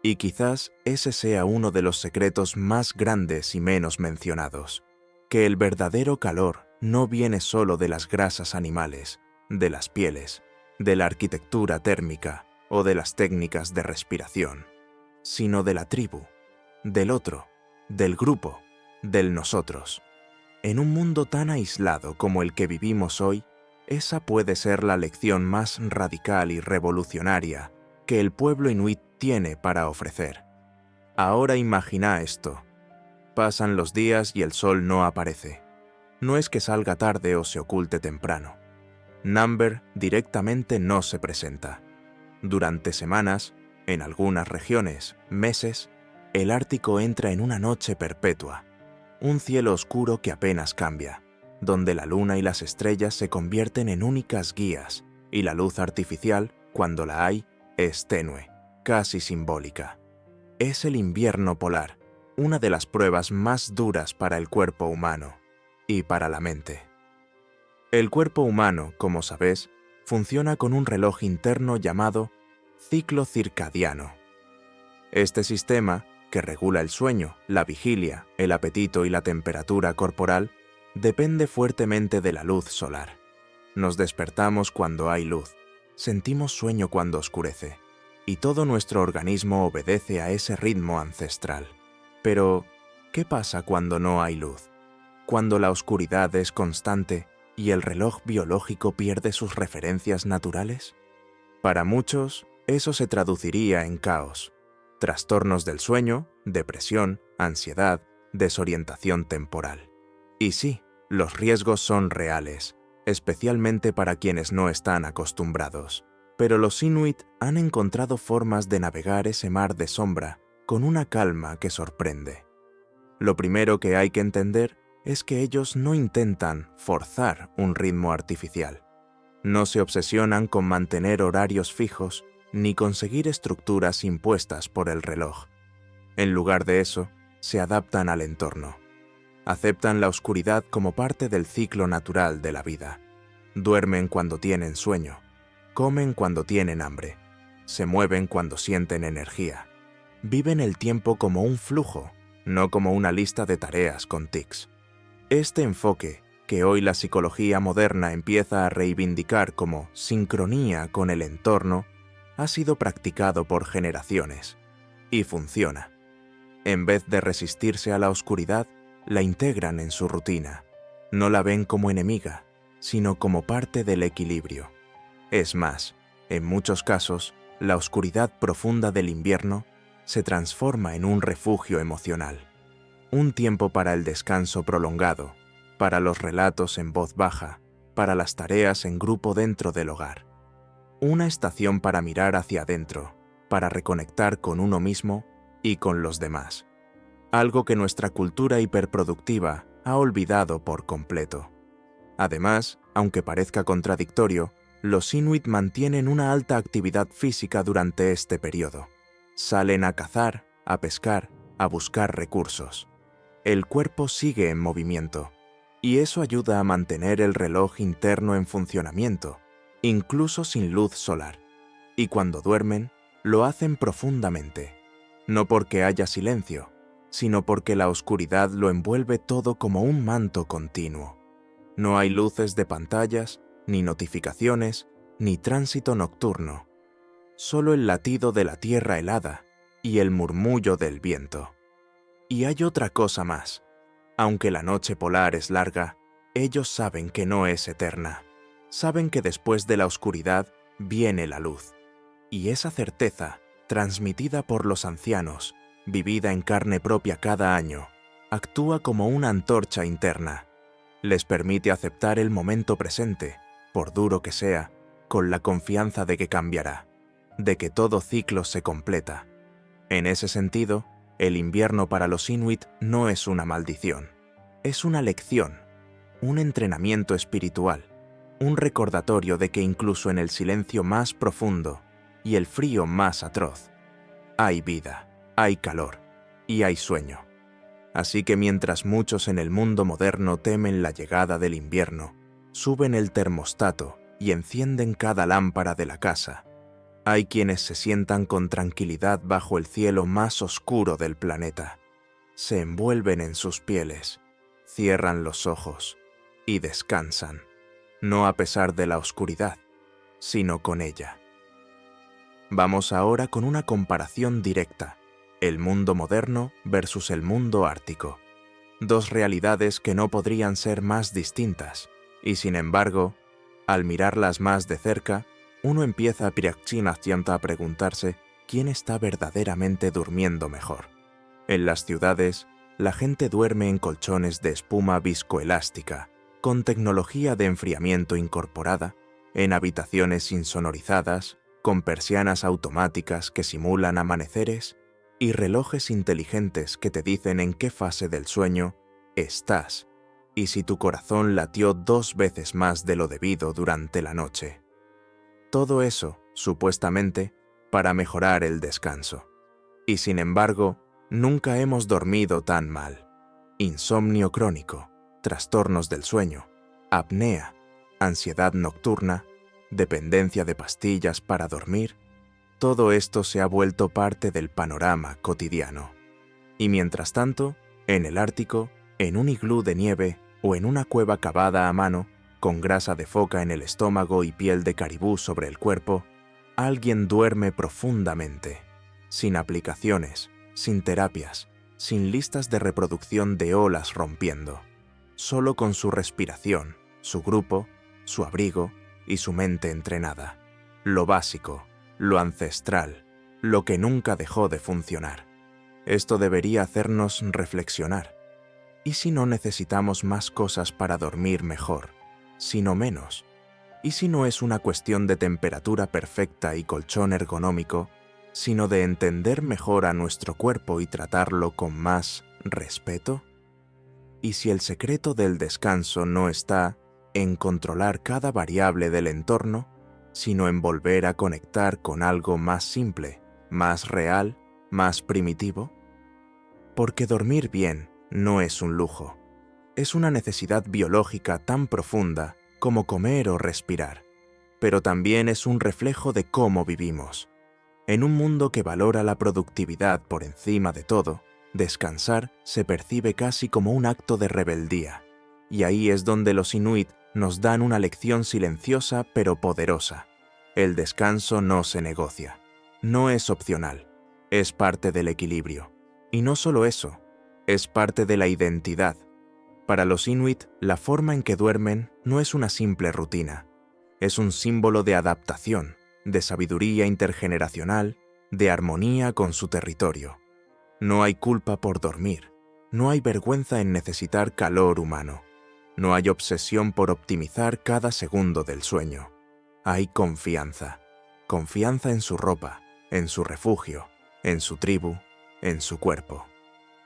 Speaker 1: Y quizás ese sea uno de los secretos más grandes y menos mencionados, que el verdadero calor no viene solo de las grasas animales, de las pieles, de la arquitectura térmica o de las técnicas de respiración, sino de la tribu, del otro, del grupo, del nosotros. En un mundo tan aislado como el que vivimos hoy, esa puede ser la lección más radical y revolucionaria que el pueblo inuit tiene para ofrecer. Ahora imagina esto: Pasan los días y el sol no aparece. No es que salga tarde o se oculte temprano. Number directamente no se presenta. Durante semanas, en algunas regiones, meses, el Ártico entra en una noche perpetua, un cielo oscuro que apenas cambia, donde la luna y las estrellas se convierten en únicas guías y la luz artificial, cuando la hay, es tenue, casi simbólica. Es el invierno polar, una de las pruebas más duras para el cuerpo humano y para la mente. El cuerpo humano, como sabes, funciona con un reloj interno llamado ciclo circadiano. Este sistema, que regula el sueño, la vigilia, el apetito y la temperatura corporal, depende fuertemente de la luz solar. Nos despertamos cuando hay luz, sentimos sueño cuando oscurece, y todo nuestro organismo obedece a ese ritmo ancestral. Pero, ¿qué pasa cuando no hay luz? Cuando la oscuridad es constante y el reloj biológico pierde sus referencias naturales? Para muchos, eso se traduciría en caos, trastornos del sueño, depresión, ansiedad, desorientación temporal. Y sí, los riesgos son reales, especialmente para quienes no están acostumbrados. Pero los Inuit han encontrado formas de navegar ese mar de sombra con una calma que sorprende. Lo primero que hay que entender es que ellos no intentan forzar un ritmo artificial. No se obsesionan con mantener horarios fijos ni conseguir estructuras impuestas por el reloj. En lugar de eso, se adaptan al entorno. Aceptan la oscuridad como parte del ciclo natural de la vida. Duermen cuando tienen sueño. Comen cuando tienen hambre. Se mueven cuando sienten energía. Viven el tiempo como un flujo, no como una lista de tareas con tics. Este enfoque, que hoy la psicología moderna empieza a reivindicar como sincronía con el entorno, ha sido practicado por generaciones. Y funciona. En vez de resistirse a la oscuridad, la integran en su rutina. No la ven como enemiga, sino como parte del equilibrio. Es más, en muchos casos, la oscuridad profunda del invierno se transforma en un refugio emocional. Un tiempo para el descanso prolongado, para los relatos en voz baja, para las tareas en grupo dentro del hogar. Una estación para mirar hacia adentro, para reconectar con uno mismo y con los demás. Algo que nuestra cultura hiperproductiva ha olvidado por completo. Además, aunque parezca contradictorio, los Inuit mantienen una alta actividad física durante este periodo. Salen a cazar, a pescar, a buscar recursos. El cuerpo sigue en movimiento, y eso ayuda a mantener el reloj interno en funcionamiento, incluso sin luz solar. Y cuando duermen, lo hacen profundamente, no porque haya silencio, sino porque la oscuridad lo envuelve todo como un manto continuo. No hay luces de pantallas, ni notificaciones, ni tránsito nocturno. Solo el latido de la tierra helada y el murmullo del viento. Y hay otra cosa más. Aunque la noche polar es larga, ellos saben que no es eterna. Saben que después de la oscuridad viene la luz. Y esa certeza, transmitida por los ancianos, vivida en carne propia cada año, actúa como una antorcha interna. Les permite aceptar el momento presente, por duro que sea, con la confianza de que cambiará, de que todo ciclo se completa. En ese sentido, el invierno para los Inuit no es una maldición. Es una lección, un entrenamiento espiritual, un recordatorio de que incluso en el silencio más profundo y el frío más atroz, hay vida, hay calor y hay sueño. Así que mientras muchos en el mundo moderno temen la llegada del invierno, suben el termostato y encienden cada lámpara de la casa, hay quienes se sientan con tranquilidad bajo el cielo más oscuro del planeta. Se envuelven en sus pieles, cierran los ojos y descansan, no a pesar de la oscuridad, sino con ella. Vamos ahora con una comparación directa, el mundo moderno versus el mundo ártico. Dos realidades que no podrían ser más distintas, y sin embargo, al mirarlas más de cerca, uno empieza a preguntarse quién está verdaderamente durmiendo mejor. En las ciudades, la gente duerme en colchones de espuma viscoelástica, con tecnología de enfriamiento incorporada, en habitaciones insonorizadas, con persianas automáticas que simulan amaneceres y relojes inteligentes que te dicen en qué fase del sueño estás y si tu corazón latió 2 veces más de lo debido durante la noche. Todo eso, supuestamente, para mejorar el descanso. Y sin embargo, nunca hemos dormido tan mal. Insomnio crónico, trastornos del sueño, apnea, ansiedad nocturna, dependencia de pastillas para dormir, todo esto se ha vuelto parte del panorama cotidiano. Y mientras tanto, en el Ártico, en un iglú de nieve o en una cueva cavada a mano, con grasa de foca en el estómago y piel de caribú sobre el cuerpo, alguien duerme profundamente, sin aplicaciones, sin terapias, sin listas de reproducción de olas rompiendo, solo con su respiración, su grupo, su abrigo y su mente entrenada. Lo básico, lo ancestral, lo que nunca dejó de funcionar. Esto debería hacernos reflexionar. ¿Y si no necesitamos más cosas para dormir mejor, sino menos? ¿Y si no es una cuestión de temperatura perfecta y colchón ergonómico, sino de entender mejor a nuestro cuerpo y tratarlo con más respeto? ¿Y si el secreto del descanso no está en controlar cada variable del entorno, sino en volver a conectar con algo más simple, más real, más primitivo? Porque dormir bien no es un lujo, es una necesidad biológica tan profunda como comer o respirar, pero también es un reflejo de cómo vivimos. En un mundo que valora la productividad por encima de todo, descansar se percibe casi como un acto de rebeldía, y ahí es donde los inuit nos dan una lección silenciosa pero poderosa. El descanso no se negocia, no es opcional, es parte del equilibrio. Y no solo eso, es parte de la identidad. Para los inuit, la forma en que duermen no es una simple rutina, es un símbolo de adaptación, de sabiduría intergeneracional, de armonía con su territorio. No hay culpa por dormir, no hay vergüenza en necesitar calor humano, no hay obsesión por optimizar cada segundo del sueño. Hay confianza, confianza en su ropa, en su refugio, en su tribu, en su cuerpo.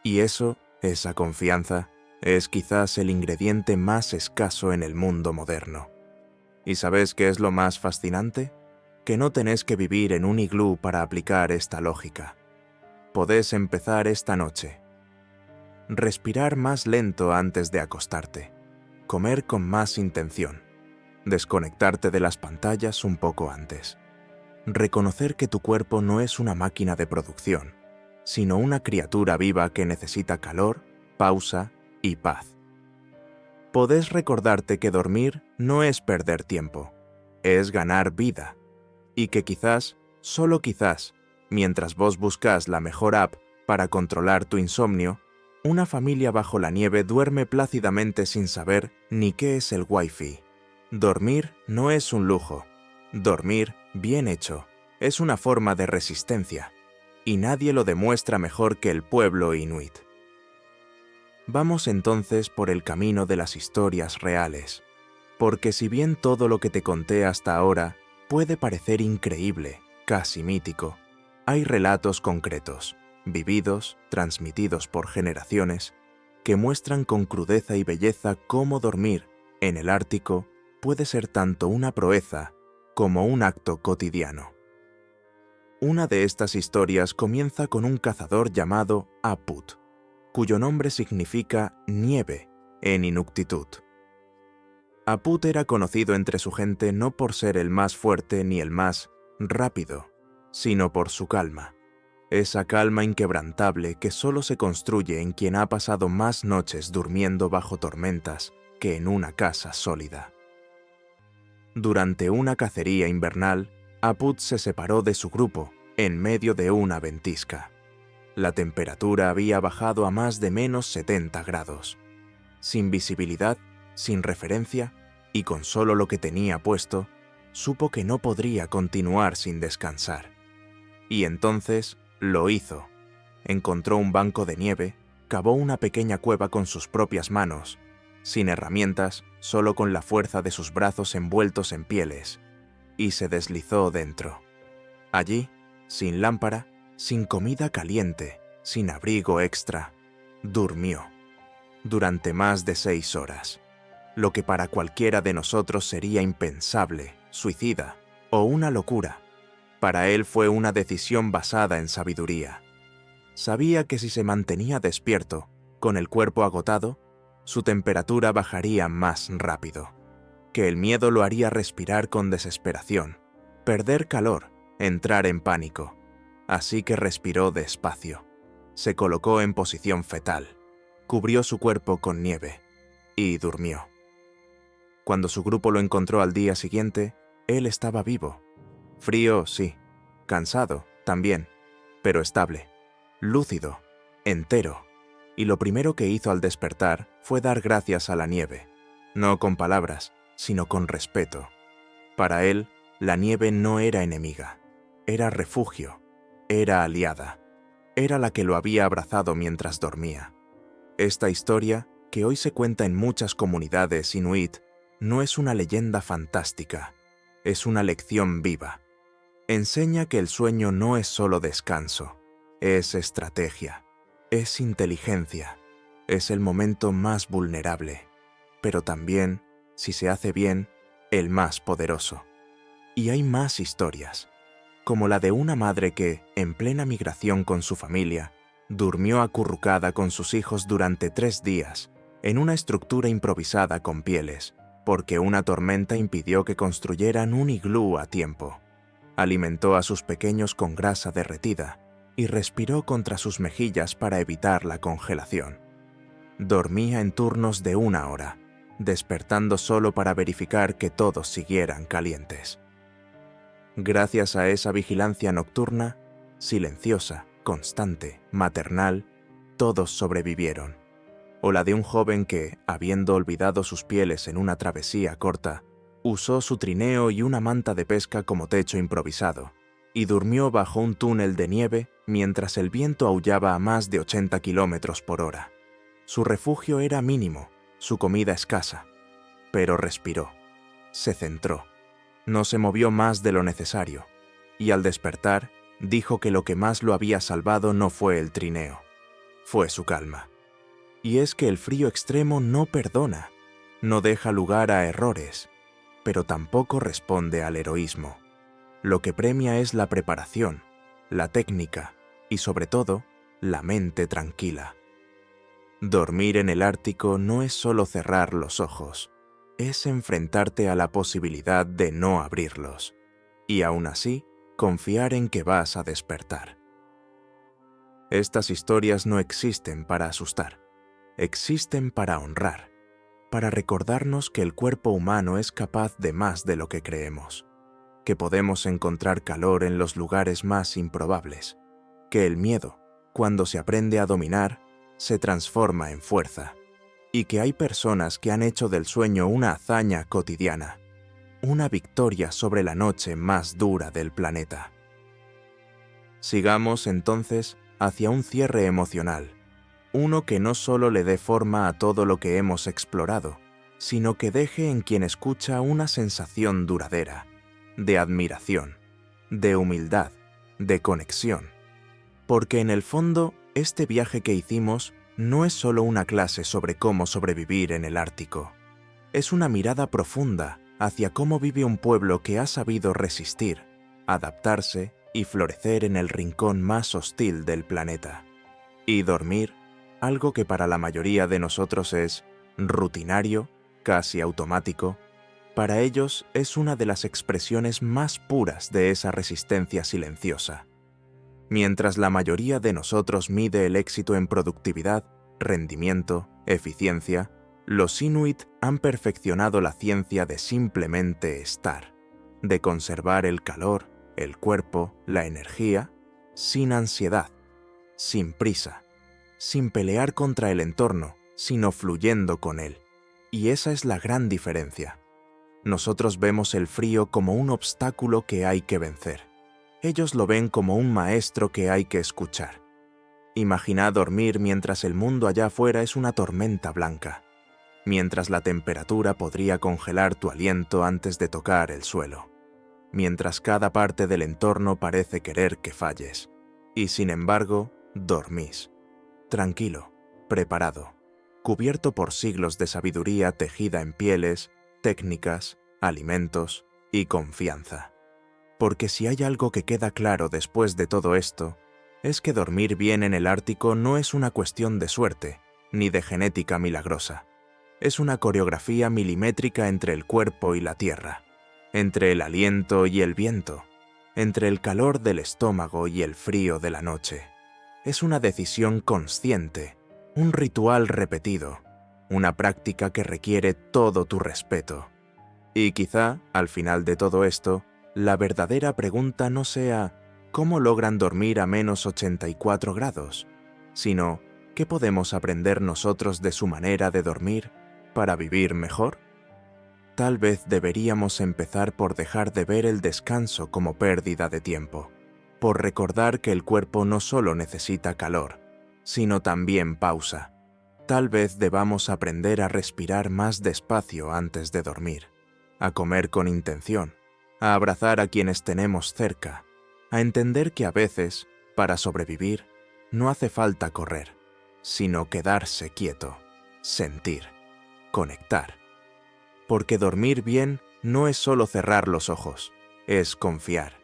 Speaker 1: Y esa confianza, es quizás el ingrediente más escaso en el mundo moderno. ¿Y sabes qué es lo más fascinante? Que no tenés que vivir en un iglú para aplicar esta lógica. Podés empezar esta noche. Respirar más lento antes de acostarte. Comer con más intención. Desconectarte de las pantallas un poco antes. Reconocer que tu cuerpo no es una máquina de producción, sino una criatura viva que necesita calor, pausa y paz. Podés recordarte que dormir no es perder tiempo, es ganar vida, y que quizás, solo quizás, mientras vos buscas la mejor app para controlar tu insomnio, una familia bajo la nieve duerme plácidamente sin saber ni qué es el Wi-Fi. Dormir no es un lujo. Dormir, bien hecho, es una forma de resistencia, y nadie lo demuestra mejor que el pueblo inuit. Vamos entonces por el camino de las historias reales, porque si bien todo lo que te conté hasta ahora puede parecer increíble, casi mítico, hay relatos concretos, vividos, transmitidos por generaciones, que muestran con crudeza y belleza cómo dormir en el Ártico puede ser tanto una proeza como un acto cotidiano. Una de estas historias comienza con un cazador llamado Aput, cuyo nombre significa nieve en Inuktitut. Aput era conocido entre su gente no por ser el más fuerte ni el más rápido, sino por su calma, esa calma inquebrantable que solo se construye en quien ha pasado más noches durmiendo bajo tormentas que en una casa sólida. Durante una cacería invernal, Aput se separó de su grupo en medio de una ventisca. La temperatura había bajado a más de -70 grados. Sin visibilidad, sin referencia y con solo lo que tenía puesto, supo que no podría continuar sin descansar. Y entonces lo hizo. Encontró un banco de nieve, cavó una pequeña cueva con sus propias manos, sin herramientas, solo con la fuerza de sus brazos envueltos en pieles, y se deslizó dentro. Allí, sin lámpara, sin comida caliente, sin abrigo extra, durmió. Durante más de 6 horas. Lo que para cualquiera de nosotros sería impensable, suicida o una locura, para él fue una decisión basada en sabiduría. Sabía que si se mantenía despierto, con el cuerpo agotado, su temperatura bajaría más rápido, que el miedo lo haría respirar con desesperación, perder calor, entrar en pánico. Así que respiró despacio. Se colocó en posición fetal, cubrió su cuerpo con nieve y durmió. Cuando su grupo lo encontró al día siguiente, él estaba vivo. Frío, sí. Cansado, también. Pero estable. Lúcido. Entero. Y lo primero que hizo al despertar fue dar gracias a la nieve. No con palabras, sino con respeto. Para él, la nieve no era enemiga. Era refugio. Era aliada. Era la que lo había abrazado mientras dormía. Esta historia, que hoy se cuenta en muchas comunidades inuit, no es una leyenda fantástica, es una lección viva. Enseña que el sueño no es solo descanso, es estrategia, es inteligencia, es el momento más vulnerable, pero también, si se hace bien, el más poderoso. Y hay más historias, como la de una madre que, en plena migración con su familia, durmió acurrucada con sus hijos durante 3 días, en una estructura improvisada con pieles, porque una tormenta impidió que construyeran un iglú a tiempo. Alimentó a sus pequeños con grasa derretida y respiró contra sus mejillas para evitar la congelación. Dormía en turnos de 1 hora, despertando solo para verificar que todos siguieran calientes. Gracias a esa vigilancia nocturna, silenciosa, constante, maternal, todos sobrevivieron. O la de un joven que, habiendo olvidado sus pieles en una travesía corta, usó su trineo y una manta de pesca como techo improvisado, y durmió bajo un túnel de nieve mientras el viento aullaba a más de 80 kilómetros por hora. Su refugio era mínimo, su comida escasa, pero respiró, se centró, no se movió más de lo necesario, y al despertar, dijo que lo que más lo había salvado no fue el trineo, fue su calma. Y es que el frío extremo no perdona, no deja lugar a errores, pero tampoco responde al heroísmo. Lo que premia es la preparación, la técnica y, sobre todo, la mente tranquila. Dormir en el Ártico no es solo cerrar los ojos, es enfrentarte a la posibilidad de no abrirlos, y aún así, confiar en que vas a despertar. Estas historias no existen para asustar. Existen para honrar, para recordarnos que el cuerpo humano es capaz de más de lo que creemos, que podemos encontrar calor en los lugares más improbables, que el miedo, cuando se aprende a dominar, se transforma en fuerza, y que hay personas que han hecho del sueño una hazaña cotidiana, una victoria sobre la noche más dura del planeta. Sigamos entonces hacia un cierre emocional, uno que no solo le dé forma a todo lo que hemos explorado, sino que deje en quien escucha una sensación duradera, de admiración, de humildad, de conexión. Porque en el fondo, este viaje que hicimos no es solo una clase sobre cómo sobrevivir en el Ártico. Es una mirada profunda hacia cómo vive un pueblo que ha sabido resistir, adaptarse y florecer en el rincón más hostil del planeta. Y dormir, algo que para la mayoría de nosotros es rutinario, casi automático, para ellos es una de las expresiones más puras de esa resistencia silenciosa. Mientras la mayoría de nosotros mide el éxito en productividad, rendimiento, eficiencia, los Inuit han perfeccionado la ciencia de simplemente estar, de conservar el calor, el cuerpo, la energía, sin ansiedad, sin prisa, sin pelear contra el entorno, sino fluyendo con él. Y esa es la gran diferencia. Nosotros vemos el frío como un obstáculo que hay que vencer. Ellos lo ven como un maestro que hay que escuchar. Imagina dormir mientras el mundo allá afuera es una tormenta blanca, mientras la temperatura podría congelar tu aliento antes de tocar el suelo, mientras cada parte del entorno parece querer que falles, y sin embargo, dormís, tranquilo, preparado, cubierto por siglos de sabiduría tejida en pieles, técnicas, alimentos y confianza. Porque si hay algo que queda claro después de todo esto, es que dormir bien en el Ártico no es una cuestión de suerte, ni de genética milagrosa. Es una coreografía milimétrica entre el cuerpo y la tierra, entre el aliento y el viento, entre el calor del estómago y el frío de la noche. Es una decisión consciente, un ritual repetido, una práctica que requiere todo tu respeto. Y quizá, al final de todo esto, la verdadera pregunta no sea ¿cómo logran dormir a menos 84 grados?, sino ¿qué podemos aprender nosotros de su manera de dormir para vivir mejor? Tal vez deberíamos empezar por dejar de ver el descanso como pérdida de tiempo, por recordar que el cuerpo no solo necesita calor, sino también pausa. Tal vez debamos aprender a respirar más despacio antes de dormir, a comer con intención, a abrazar a quienes tenemos cerca, a entender que a veces, para sobrevivir, no hace falta correr, sino quedarse quieto, sentir, conectar. Porque dormir bien no es solo cerrar los ojos, es confiar.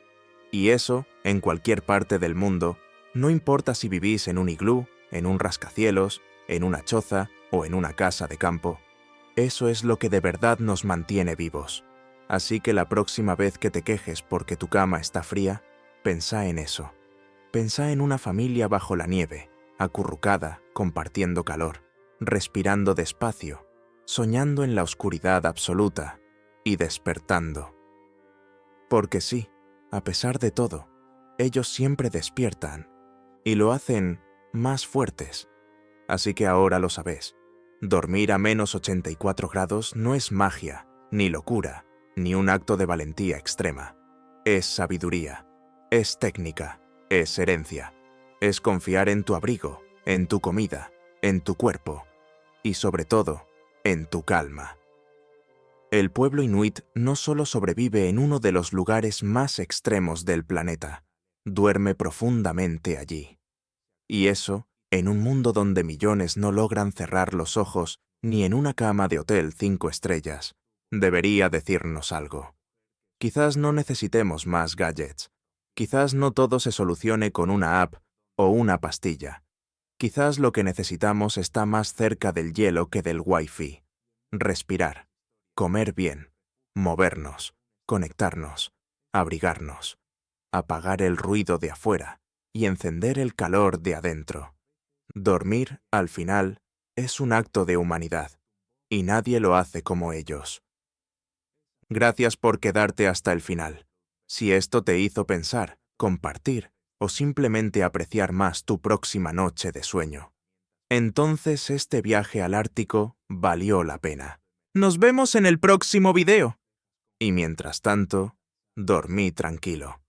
Speaker 1: Y eso, en cualquier parte del mundo, no importa si vivís en un iglú, en un rascacielos, en una choza o en una casa de campo. Eso es lo que de verdad nos mantiene vivos. Así que la próxima vez que te quejes porque tu cama está fría, pensá en eso. Pensá en una familia bajo la nieve, acurrucada, compartiendo calor, respirando despacio, soñando en la oscuridad absoluta y despertando. Porque sí, a pesar de todo, ellos siempre despiertan y lo hacen más fuertes. Así que ahora lo sabés. Dormir a menos 84 grados no es magia, ni locura, ni un acto de valentía extrema. Es sabiduría, es técnica, es herencia, es confiar en tu abrigo, en tu comida, en tu cuerpo y sobre todo, en tu calma. El pueblo inuit no solo sobrevive en uno de los lugares más extremos del planeta, duerme profundamente allí. Y eso, en un mundo donde millones no logran cerrar los ojos ni en una cama de hotel 5 estrellas, debería decirnos algo. Quizás no necesitemos más gadgets. Quizás no todo se solucione con una app o una pastilla. Quizás lo que necesitamos está más cerca del hielo que del Wi-Fi. Respirar, comer bien, movernos, conectarnos, abrigarnos, apagar el ruido de afuera y encender el calor de adentro. Dormir, al final, es un acto de humanidad, y nadie lo hace como ellos. Gracias por quedarte hasta el final. Si esto te hizo pensar, compartir o simplemente apreciar más tu próxima noche de sueño, entonces este viaje al Ártico valió la pena. Nos vemos en el próximo video. Y mientras tanto, dormí tranquilo.